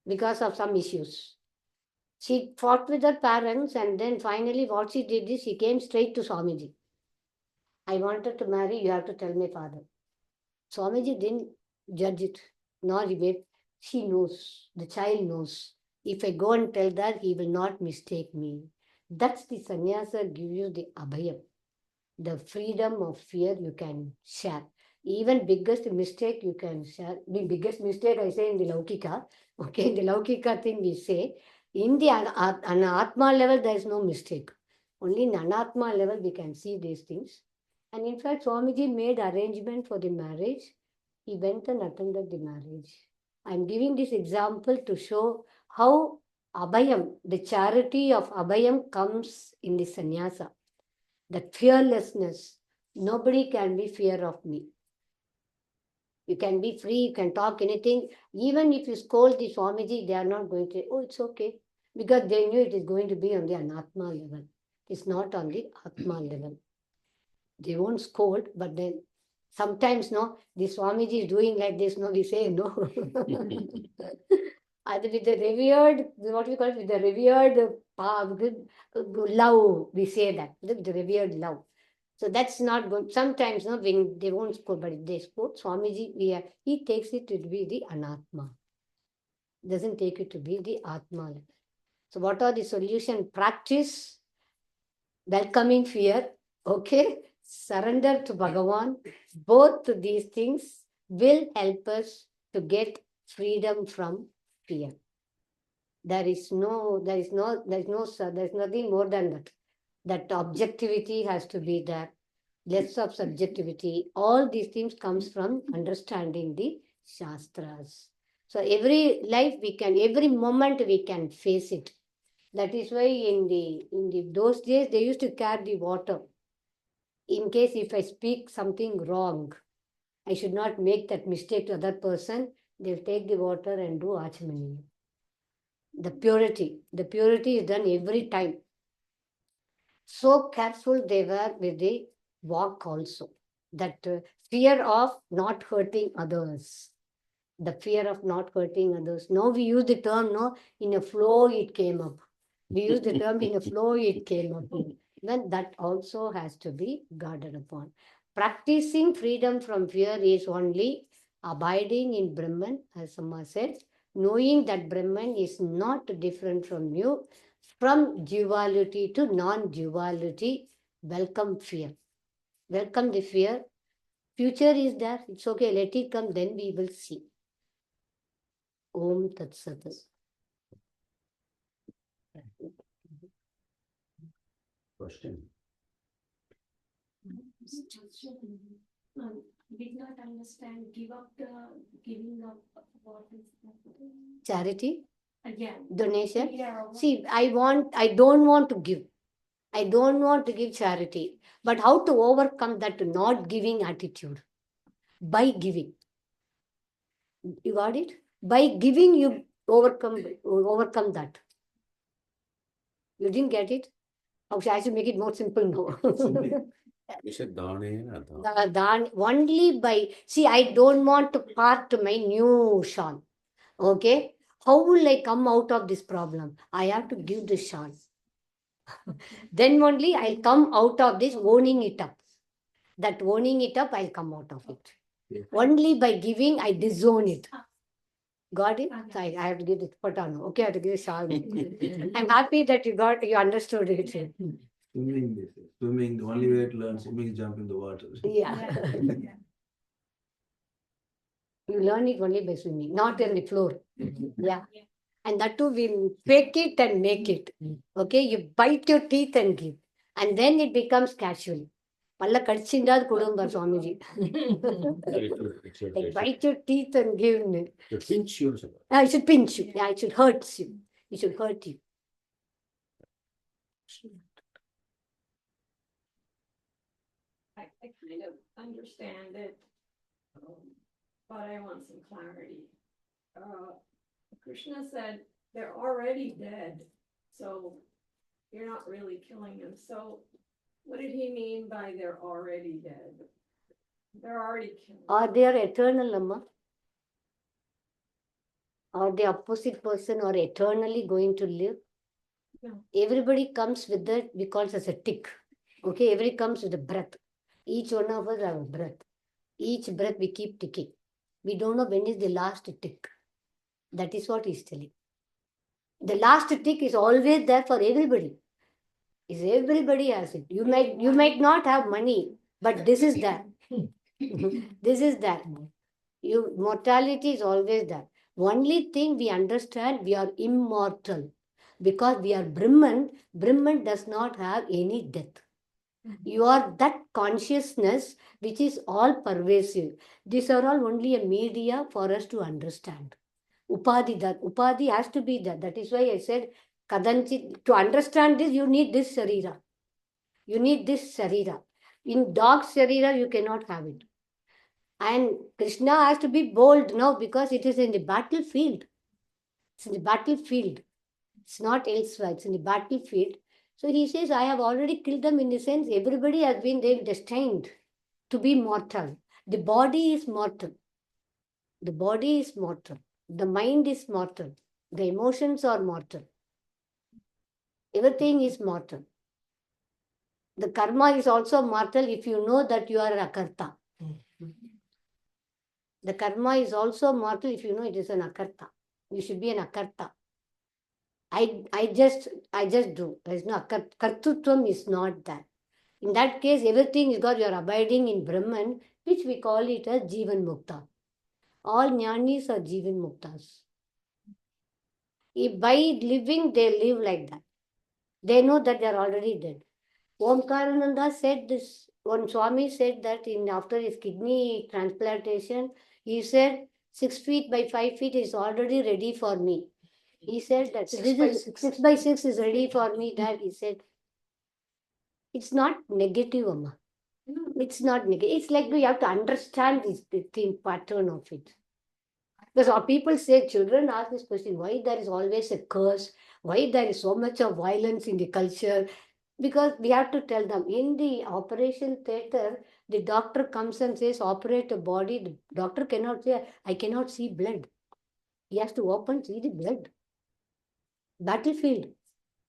because of some issues. She fought with her parents and then finally what she did is she came straight to Swamiji. I wanted to marry, you have to tell my father. Swamiji didn't judge it, nor he made. She knows, the child knows. If I go and tell that, he will not mistake me. That's the sannyasa gives you the abhayam. The freedom of fear you can share. Even biggest mistake you can share. The biggest mistake I say in the Laukika. Okay, in the Laukika thing we say. In the Atma level, there is no mistake. Only in Anatma level, we can see these things. And in fact, Swamiji made arrangement for the marriage. He went and attended the marriage. I'm giving this example to show how Abhayam, the charity of Abhayam comes in the sannyasa. That fearlessness. Nobody can be fear of me. You can be free, you can talk anything. Even if you scold the Swamiji, they are not going to say, oh, it's okay. Because they knew it is going to be on the Anatma level. It's not on the Atma level. They won't scold, but then sometimes, no, the Swamiji is doing like this, no, we say no. Either with the revered, what we call it, with the revered love, we say that, with the revered love. So that's not good. Sometimes, no, when they won't scold, but if they scold, Swamiji, he takes it to be the Anatma. Doesn't take it to be the Atma level. So what are the solution? Practice welcoming fear, okay? surrender to Bhagavan. Both these things will help us to get freedom from fear. There's nothing more than that. That objectivity has to be there, less of subjectivity. All these things comes from understanding the Shastras. So every moment we can face it. That is why in those days they used to carry the water. In case if I speak something wrong, I should not make that mistake to other person. They'll take the water and do Achmani. The purity is done every time. So careful they were with the walk also. That fear of not hurting others. The fear of not hurting others. Now we use the term, no, in a flow it came up. We use the term in a flow it came up. Then that also has to be guarded upon. Practicing freedom from fear is only abiding in Brahman, as Amma said, knowing that Brahman is not different from you, from duality to non-duality. Welcome fear. Welcome the fear. Future is there. It's okay. Let it come. Then we will see. Om Tat Sat. Question. Did not understand. Giving up. What is that? Charity, Again. donation. Yeah. See, I don't want to give. I don't want to give charity. But how to overcome that not giving attitude? By giving. You got it? By giving, you overcome that. You didn't get it? Okay, I should make it more simple now. You said Dane. Only by, see, I don't want to part my new shawl. Okay? How will I come out of this problem? I have to give the shawl. Then only I'll come out of this owning it up. That owning it up, I'll come out of it. Yeah. Only by giving, I disown it. Got it? So I have to give it patano. Okay, I have to give a shawl. I'm happy that you understood it. Swimming, they say. Swimming, the only way to learn swimming is jump in the water. Yeah. You learn it only by swimming, not on the floor. Yeah. And that too, we fake it and make it. Okay, you bite your teeth and give. And then it becomes casual. Palla kadichindad kudumba Swamiji. Like bite your teeth and give me. The pinch you. It should pinch you. Yeah, it should hurt you. It should hurt you. I kind of understand it, but I want some clarity. Krishna said they're already dead, so you're not really killing them. So what did he mean by they're already dead? They're already killed. Or they are eternal, Amma. Or the opposite person are eternally going to live. No. Everybody comes with that, we call it as a tick. Okay, everybody comes with a breath. Each one of us have a breath. Each breath we keep ticking. We don't know when is the last tick. That is what he's telling. The last tick is always there for everybody. Is everybody has it. You might not have money, but this is there. This is there. Mortality is always there. Only thing we understand, we are immortal. Because we are Brahman, Brahman does not have any death. You are that consciousness which is all pervasive. These are all only a media for us to understand. Upadhi has to be there. That is why I said, Kadanchit, to understand this, you need this Sharira. You need this Sharira. In dog Sharira, you cannot have it. And Krishna has to be bold now because it is in the battlefield. It's in the battlefield. It's not elsewhere. It's in the battlefield. So he says, I have already killed them in the sense everybody has been destined to be mortal. The body is mortal. The body is mortal. The mind is mortal. The emotions are mortal. Everything is mortal. The karma is also mortal if you know that you are an akarta. The karma is also mortal if you know it is an akarta. You should be an akarta. I just do. There is no kartutvam is not that. In that case, everything is God, you are abiding in Brahman, which we call it as Jivan Mukta. All jnanis are Jivan Muktas. If by living, they live like that. They know that they are already dead. Omkarananda said this. One Swami said that after his kidney transplantation, he said 6 feet by 5 feet is already ready for me. He said that 6 by 6 is ready for me. That he said, it's not negative, Amma. It's not negative. It's like you have to understand this the thing pattern of it. Because people say, children ask this question, why there is always a curse? Why there is so much of violence in the culture? Because we have to tell them, in the operation theater, the doctor comes and says, operate a body. The doctor cannot say, I cannot see blood. He has to open, see the blood. Battlefield.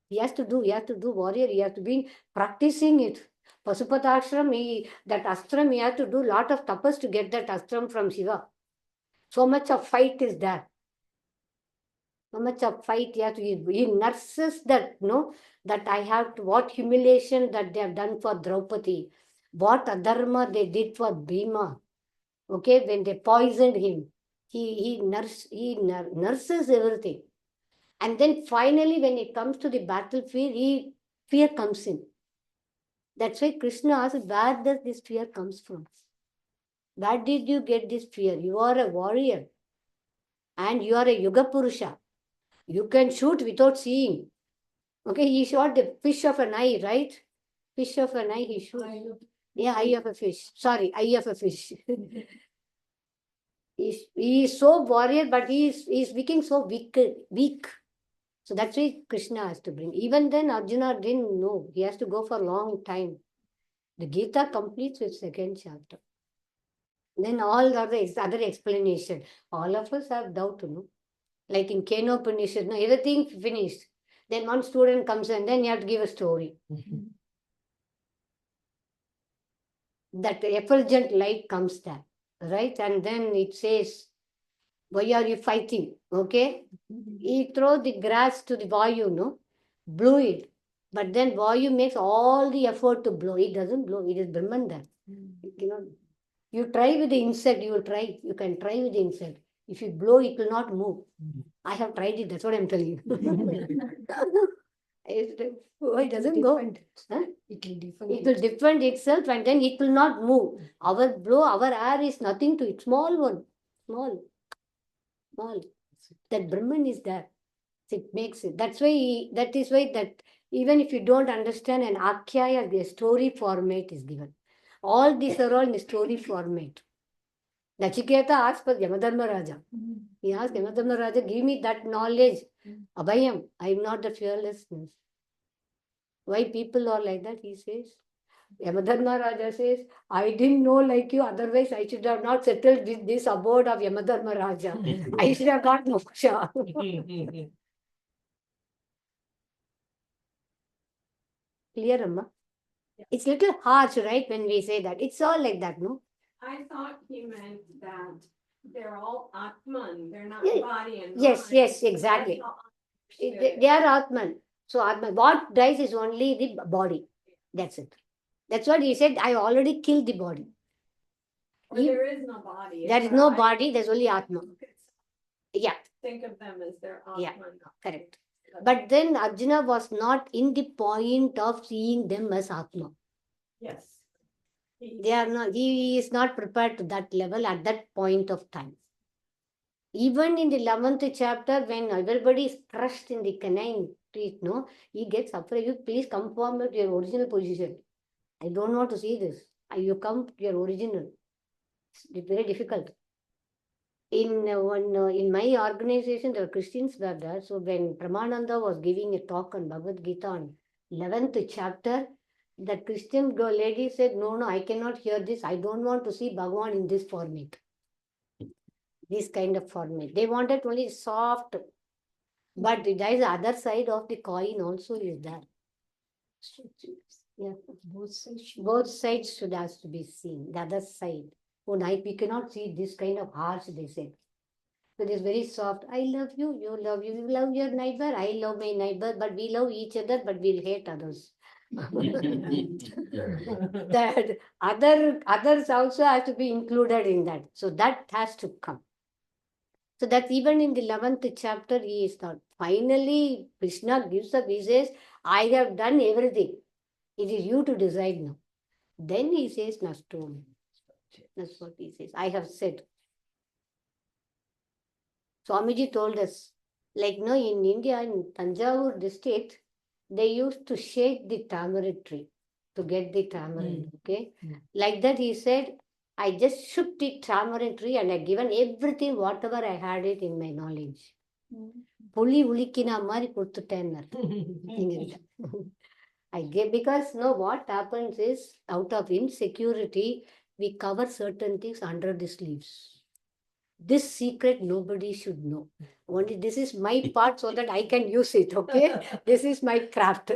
He has to do warrior. He has to be practicing it. Pasupata ashram, that ashram, he has to do lot of tapas to get that ashram from Shiva. So much of fight is there. So much of fight, he nurses that, no, that I have to, what humiliation that they have done for Draupadi, what adharma they did for Bhima, okay, when they poisoned him. He nurses everything. And then finally, when it comes to the battlefield, fear comes in. That's why Krishna asked, where does this fear comes from? Where did you get this fear? You are a warrior and you are a Yuga Purusha. You can shoot without seeing. Okay, he shot the fish of an eye, right? Fish of an eye, he shot. Yeah, eye of a fish. Sorry, eye of a fish. he is so warrior, but he is becoming so weak. So that's why Krishna has to bring. Even then, Arjuna didn't know. He has to go for a long time. The Gita completes with second chapter. Then all other explanation. All of us have doubt, Like in Kenopanishad, no, everything finished. Then one student comes and then you have to give a story. That effulgent light comes there, right? And then it says, why are you fighting? Okay? He throws the grass to the Vayu, no? Blew it. But then Vayu makes all the effort to blow. It doesn't blow. It is Brahman there. You try with the insect, you can try with the insect. If you blow, it will not move. I have tried it, that's what I'm telling you. It doesn't go. Huh? It will defend itself and then it will not move. Our blow, our air is nothing to it. Small one. Small. That Brahman is there. It makes it. That is why that even if you don't understand an Akhya, the story format is given. All these are all in the story format. Nachiketa asked for Yamadharma Raja. He asked Yamadharma Raja, give me that knowledge. Abhayam, I am not the fearlessness. Why people are like that? He says. Yamadharma Raja says, I didn't know like you, otherwise I should have not settled with this abode of Yamadharma Raja. I should have got moksha. Clear, Amma? Yeah. It's little harsh, right, when we say that. It's all like that, no? I thought he meant that they're all Atman, they're not Yeah. body and Yes, mind. exactly. That's how I understood it. They are Atman. So Atman, what dies is only the body. That's it. That's what he said. I already killed the body. Or there is no body. There is no body, there's only Atman. Yeah. Think of them as their Atman. Yeah, correct. But then Arjuna was not in the point of seeing them as Atma. Yes. They are not, he is not prepared to that level at that point of time. Even in the 11th chapter, when everybody is crushed in the canine teeth, no, he gets afraid. You please come form to your original position. I don't want to see this. You come to your original. It's very difficult. In my organization, the Christians were there. So when Pramananda was giving a talk on Bhagavad Gita on 11th chapter, the Christian girl lady said, no, I cannot hear this. I don't want to see Bhagavan in this format. This kind of format. They wanted only soft. But there is the other side of the coin also is there. Yeah. Both sides should have to be seen. The other side. Oh, we cannot see this kind of harsh, they said. So it is very soft. I love you, you love your neighbor, I love my neighbor, but we love each other, but we'll hate others. That others also have to be included in that. So that has to come. So that even in the 11th chapter, he is not. Finally, Krishna gives up. He says, I have done everything. It is you to decide now. Then he says, Nastum. That's what he says. I have said. Swamiji told us, like no, in India, in Tanjavur district, they used to shake the tamarind tree to get the tamarind. Okay. Like that, he said, I just shook the tamarind tree and I given everything, whatever I had it in my knowledge. புலி உலிக்கின மாதிரி கொடுத்துட்டேன்னு I gave, because no, what happens is out of insecurity, we cover certain things under the sleeves. This secret nobody should know. Only this is my part so that I can use it, okay? This is my craft.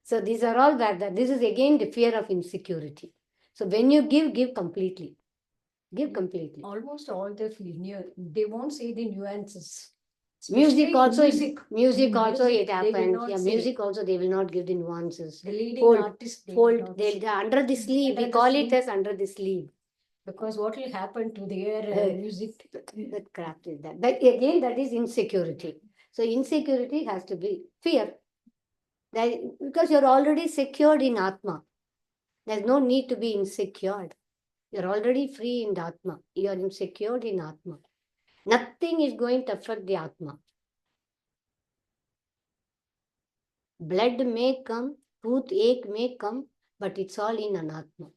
So these are all that. This is again the fear of insecurity. So when you give completely. Give completely. Almost all the they won't say the nuances. Music Especially also, music In also music, it they will happens. not Yeah, say. music also they will not give the nuances. The leading Fold, artist, they will Fold, not they'll say. under the sleeve. Under We the call it sleeve. as under the sleeve. Because what will happen to their music? That craft is that. But again, that is insecurity. So insecurity has to be fear. That, because you're already secured in Atma. There's no need to be insecure. You're already free in the Atma. You're insecure in Atma. Nothing is going to affect the Atma. Blood may come, toothache may come, but it's all in an Atma.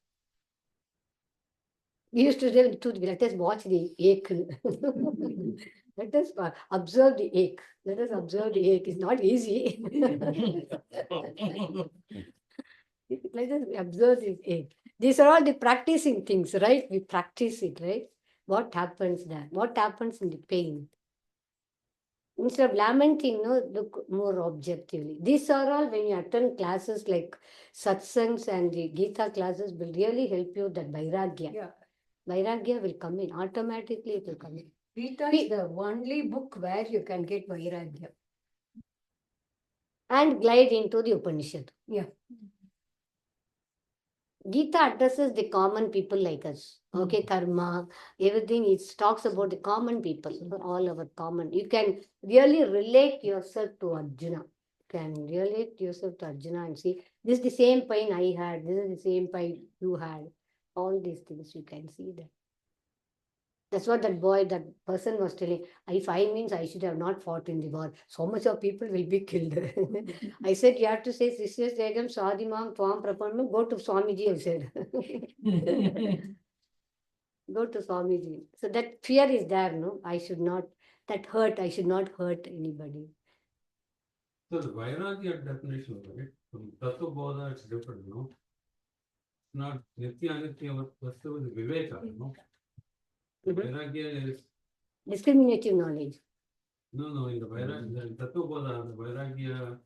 We used to say with tooth, let us watch the ache. Let us observe the ache. Let us observe the ache. It's not easy. Let us observe the ache. These are all the practicing things, right? We practice it, right? What happens there? What happens in the pain? Instead of lamenting, no, look more objectively. These are all when you attend classes like Satsangs and the Gita classes will really help you that Vairagya. Yeah. Vairagya will come in. Automatically it will come in. Gita is the only book where you can get Vairagya. And glide into the Upanishad. Yeah. Gita addresses the common people like us. Okay, karma, everything, it talks about the common people, all our common. You can really relate yourself to Arjuna. You can relate yourself to Arjuna and see, this is the same pain I had, this is the same pain you had. All these things you can see that. That's what that person was telling. If I means I should have not fought in the war. So much of people will be killed. I said, you have to say, Sisters Jagam, Sadimam, Twam, Prapanam, go to Swamiji, I said. Go to Swamiji. So that fear is there, no? I should not, that hurt, I should not hurt anybody. So the Vairagya definition, right? From Tattva Bodha, it's different, no? It's not Nitya Anitya Vastu is Viveka, no? Vairagya is Discriminative knowledge. no, in the Vairagya, the Tattva Bodha, the Vairagya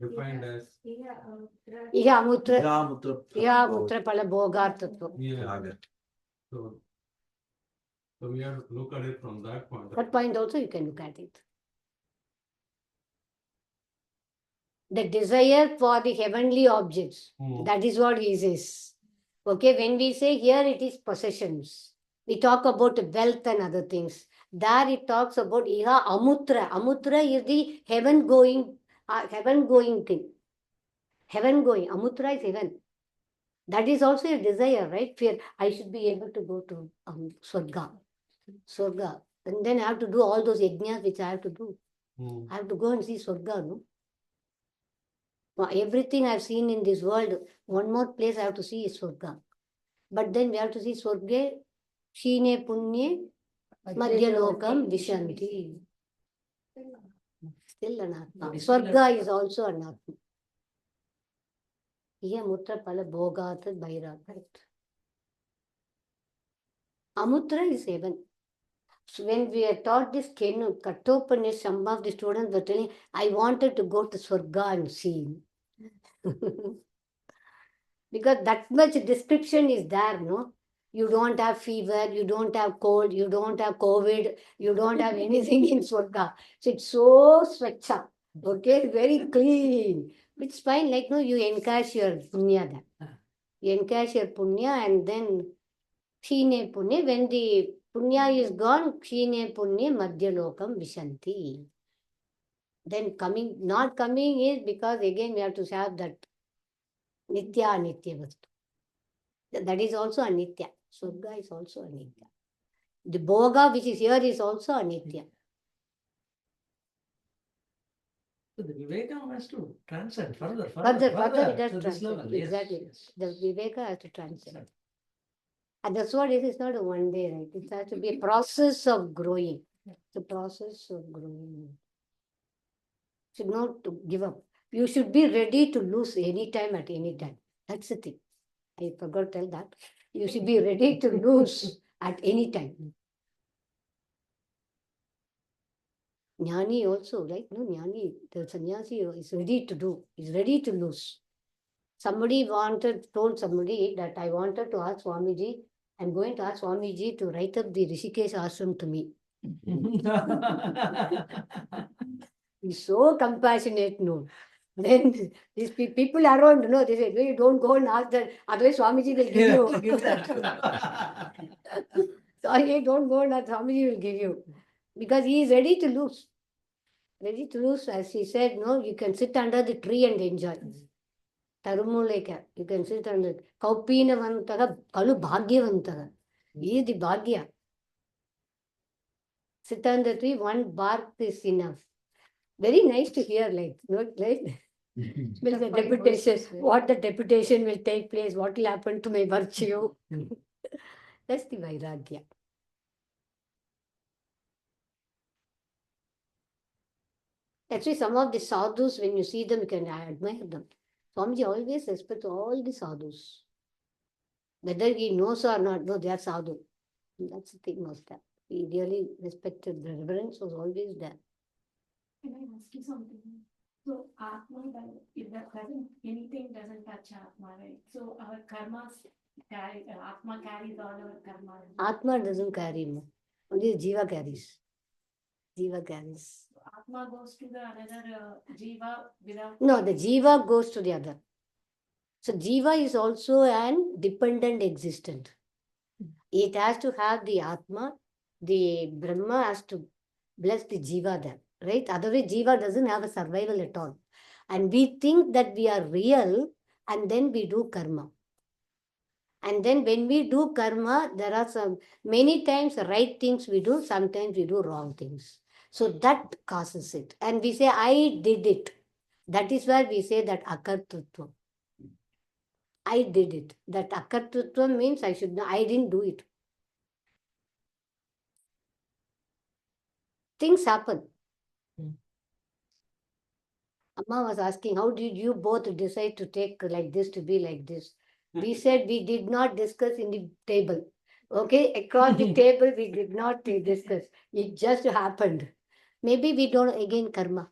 defined as Iha Mutra, Ramutra. Iha Mutra Pala Bhogartatva. yeah. So we have to look at it from that point. That point also you can look at it. The desire for the heavenly objects. That is what he says. Okay, when we say here it is possessions, we talk about wealth and other things. There it talks about Iha Amutra. Amutra is the heaven going thing. Heaven going. Amutra is heaven. That is also a desire, right? Fear. I should be able to go to Swarga. And then I have to do all those yajnas which I have to do. I have to go and see Swarga, no? Everything I've seen in this world, one more place I have to see is Swarga. But then we have to see Swarga, Shine Punye, Madhyalokam, Vishanti. Still an Atma. Swarga is also an Atma. Here Mutra Pala Bhogat Bhaira, right? Amutra is heaven. So when we are taught this Kattopanishad, some of the students were telling, I wanted to go to Swarga and see. Because that much description is there, no? You don't have fever, you don't have cold, you don't have COVID, you don't have anything in Swarga. So it's so swacha, okay, very clean, It's fine, like no, you encash your punya there. You encash your punya and then Kshine punya, when the punya is gone, Kshine punya madhyalokam vishanti. Then coming, not coming is because again we have to have that nitya anitya vastu. That is also anitya. Surga is also anitya. The bhoga which is here is also anitya. So the Viveka has to transcend further Further it has to to this transcend. level. Yes, Exactly. yes. The Viveka has to transcend. And that's what it is, not a one day, right? It has to be a process of growing. It's a process of growing. Should not to give up. You should be ready to lose anytime at any time. That's the thing. I forgot to tell that. You should be ready to lose at any time. Jnani also, right? No, Jnani, the sannyasi is ready to do, is ready to lose. Somebody told somebody that I wanted to ask Swamiji, I'm going to ask Swamiji to write up the Rishikesh ashram to me. He's so compassionate, no. Then these people around, no, they say, no, you don't go and ask that, otherwise Swamiji will give you. Give that. Sorry, don't go and ask, Swamiji will give you. Because he is ready to lose. Ready to lose, as he said, no, you can sit under the tree and enjoy. Tarumuleka, you can sit under Kaupinavantaha, Kalu Bhagyavantaha. He is the Bhagya. Sit under the tree, one bark is enough. Very nice to hear, like, not like will the deputation, what the deputation will take place, what will happen to my virtue. That's the Vairagya. Actually, some of the sadhus, when you see them, you can admire them. Swamiji always respects all the sadhus. Whether he knows or not, no, they are sadhu. That's the thing was that. He really respected, the reverence was always there. Can I ask you something? So Atma, if that doesn't, anything doesn't touch Atma, right? So our karmas carry, Atma carries all our karmas. Atma doesn't carry more. Only Jiva carries. Jiva carries. Atma goes to the another Jiva without. No, the Jiva goes to the other. So Jiva is also an dependent existent. It has to have the Atma. The Brahma has to bless the Jiva there. Right? Otherwise, Jiva doesn't have a survival at all. And we think that we are real and then we do karma. And then when we do karma, there are some, many times right things we do, sometimes we do wrong things. So that causes it. And we say, I did it. That is why we say that akartrutva. I did it. That akartrutva means I didn't do it. Things happen. Amma was asking, how did you both decide to take like this to be like this? We said we did not discuss in the table. Okay, across the table we did not discuss. It just happened. Maybe we don't, again, karma.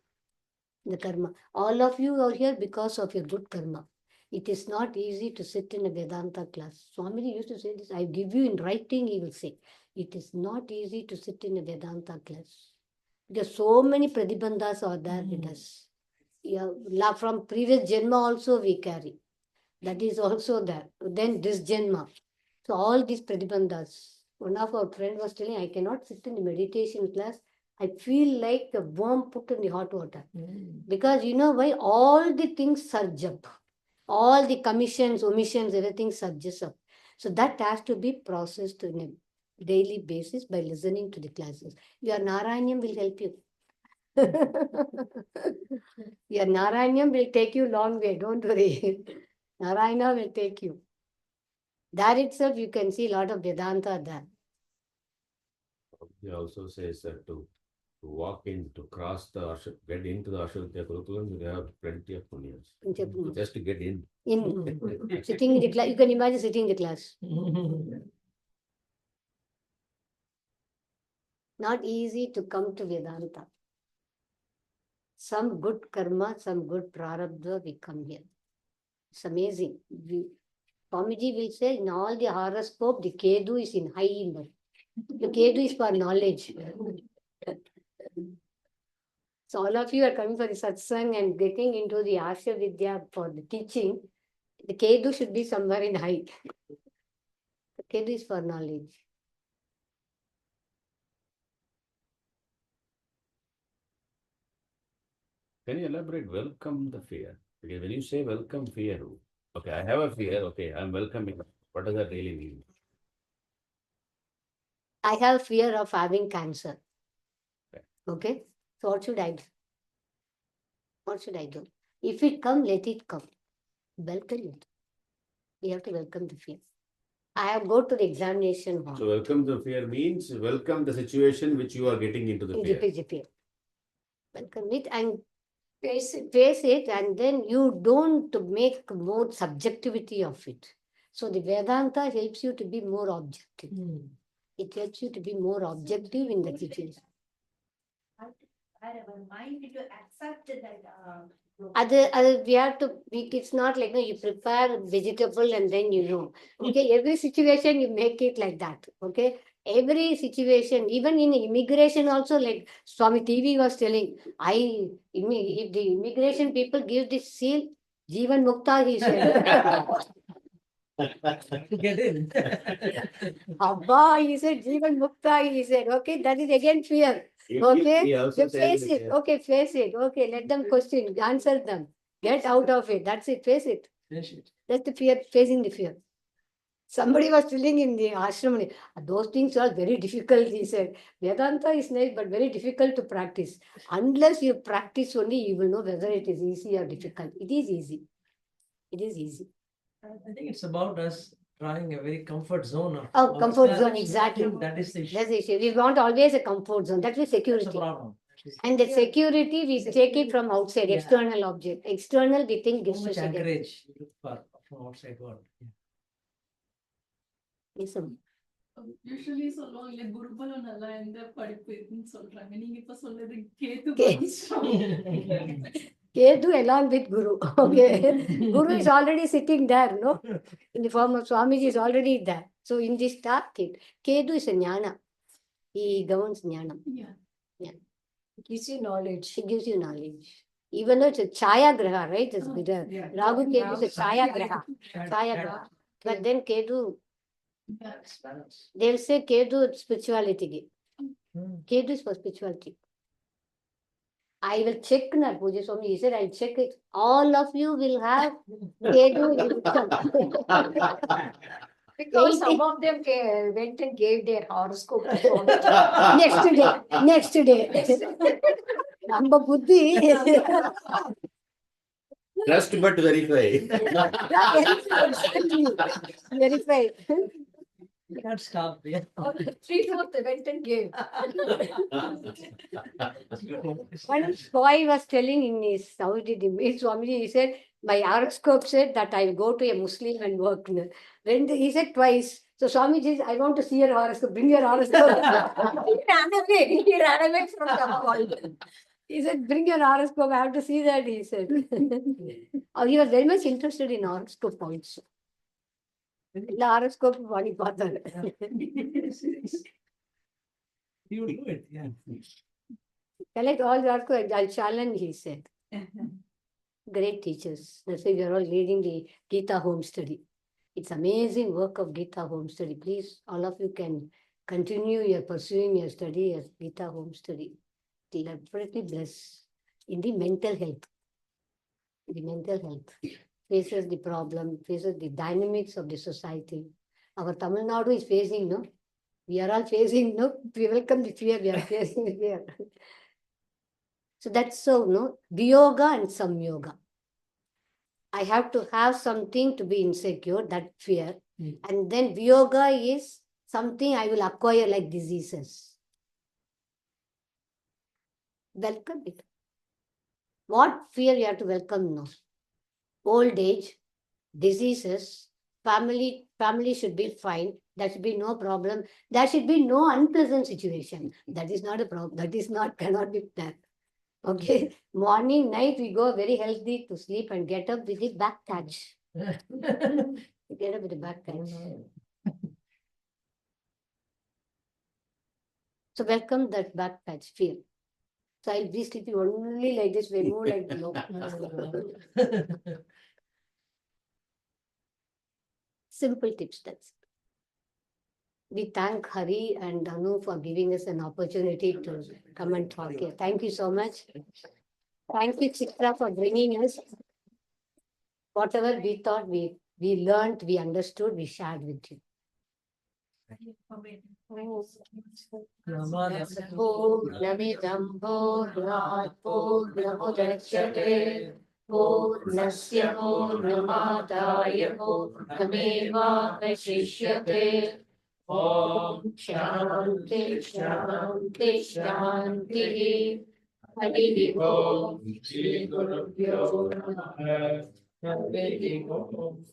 The karma. All of you are here because of your good karma. It is not easy to sit in a Vedanta class. Swamiji used to say this, I give you in writing, he will say. It is not easy to sit in a Vedanta class. Because so many pratibandhas are there with us. Yeah, from previous Janma also we carry. That is also there. Then this Janma. So all these pratibandhas. One of our friends was telling, I cannot sit in the meditation class. I feel like a worm put in the hot water. Because you know why? All the things surge up. All the commissions, omissions, everything surges up. So that has to be processed on a daily basis by listening to the classes. Your Narayanyam will help you. Your Narayanyam will take you long way, don't worry. Narayana will take you. There itself you can see a lot of Vedanta there. He also says that to walk in, to cross the Arsha, get into the Arsha Gurukulam, you have plenty of punyas. Just to get in. Sitting in the class, you can imagine sitting in the class. Not easy to come to Vedanta. Some good karma, some good prarabdha, we come here. It's amazing. Swamiji will say in all the horoscope, the Kedu is in high number. The Kedu is for knowledge. So all of you are coming for the satsang and getting into the Arsha Vidya for the teaching. The Kedu should be somewhere in high. The Kedu is for knowledge. Can you elaborate? Welcome the fear. Because when you say welcome fear, okay, I have a fear. Okay, I'm welcoming. What does that really mean? I have fear of having cancer. Okay. Okay. So what should I do? What should I do? If it come, let it come. Welcome it. We have to welcome the fear. I have go to the examination hall. So welcome the fear means welcome the situation which you are getting into the fear. The fear. Welcome it and face it, and then you don't make more subjectivity of it. So the Vedanta helps you to be more objective. It helps you to be more objective in the situation. Our mind to accept that. We have to. It's not like you prepare vegetable and then you know. Okay, every situation you make it like that. Okay, every situation, even in immigration also, like Swami TV was telling, if the immigration people give this seal, Jeevan Mukta, he said. Get in. Abba, he said, Jeevan Mukta, he said, okay, that is again fear. Okay, He also you said face it. Okay, face it. Okay, let them question, answer them. Get out of it. That's it. Face it. Finish it. That's the fear, facing the fear. Somebody was telling in the ashram, those things are very difficult, he said. Vedanta is nice, but very difficult to practice. Unless you practice only, you will know whether it is easy or difficult. It is easy. It is easy. I think it's about us trying a very comfort zone. Oh, comfort ourselves. zone, exactly. That is the issue. That's the issue. We want always a comfort zone. That's the That's the security. problem. And the security, we take it from outside, Yeah. external object. External, we think So gives much us again. anchorage you look for from outside world. Yes, sir. Usually சொல்லுவாங்க குருகுலம் நல்லா எந்த படிப்புன்னு சொல்றாங்க நீங்க இப்ப சொல்றது Ketu Kedu along with Guru. Okay. Guru is already sitting there, no? In the form of Swamiji is already there. So in this start, Kedu is a jnana. He governs jnana. Yeah. Gives you knowledge. He gives you knowledge. Even though it's a Chaya Graha, right? It's bitter. Yeah. Rahu Kedu is a Chaya Graha. Chaya Yeah. Graha. But then Kedu, Balance. they'll say Kedu is spirituality. Hmm. Kedu is for spirituality. I will check na Puja Swami. He said, I'll check it. All of you will have Kedu income. Because some of them went and gave their horoscope to Swami. Next day. Namba Buddhi. Trust but verify. Verify. You can't stop there. 3/4 went and gave. One boy was telling in his Saudi Swamiji, he said, my horoscope said that I will go to a Muslim and work. When he said twice. So Swamiji says, I want to see your horoscope. Bring your horoscope. He ran away. He ran away from the hall. He said, bring your horoscope. I have to see that, he said. Oh, he was very much interested in horoscope also. The horoscope body father. You will do it. Yeah. Collect all the horoscope. I'll challenge, he said. Great teachers. That's why we are all leading the Gita home study. It's amazing work of Gita home study. Please, all of you can continue your pursuing your study as Gita home study. It will definitely bless in the mental health. The mental health faces the problem, faces the dynamics of the society. Our Tamil Nadu is facing, no? We are all facing, no? We welcome the fear, we are facing the fear. So that's so, no? Viyoga and Samyoga. I have to have something to be insecure, that fear. And then Viyoga is something I will acquire like diseases. Welcome it. What fear you have to welcome now? Old age, diseases, family should be fine. There should be no problem. There should be no unpleasant situation. That is not a problem. That is not, cannot be that. Okay. Morning, night, we go very healthy to sleep and get up with the back touch. Get up with the back touch. So welcome that back touch fear. So I'll be sleeping only like this, when more like below. Simple tips, that's it. We thank Hari and Anu for giving us an opportunity to come and talk here. Thank you so much. Thank you, Chitra, for bringing us. Whatever we thought, we learned, we understood, we shared with you. Purnamidam Purnat Purnamudachyate Purnasya Purnamadaya Purnamevavashishyate Om Shanti Shanti Shanti Hari Om Shri Gurubhyo Namaha Hari Om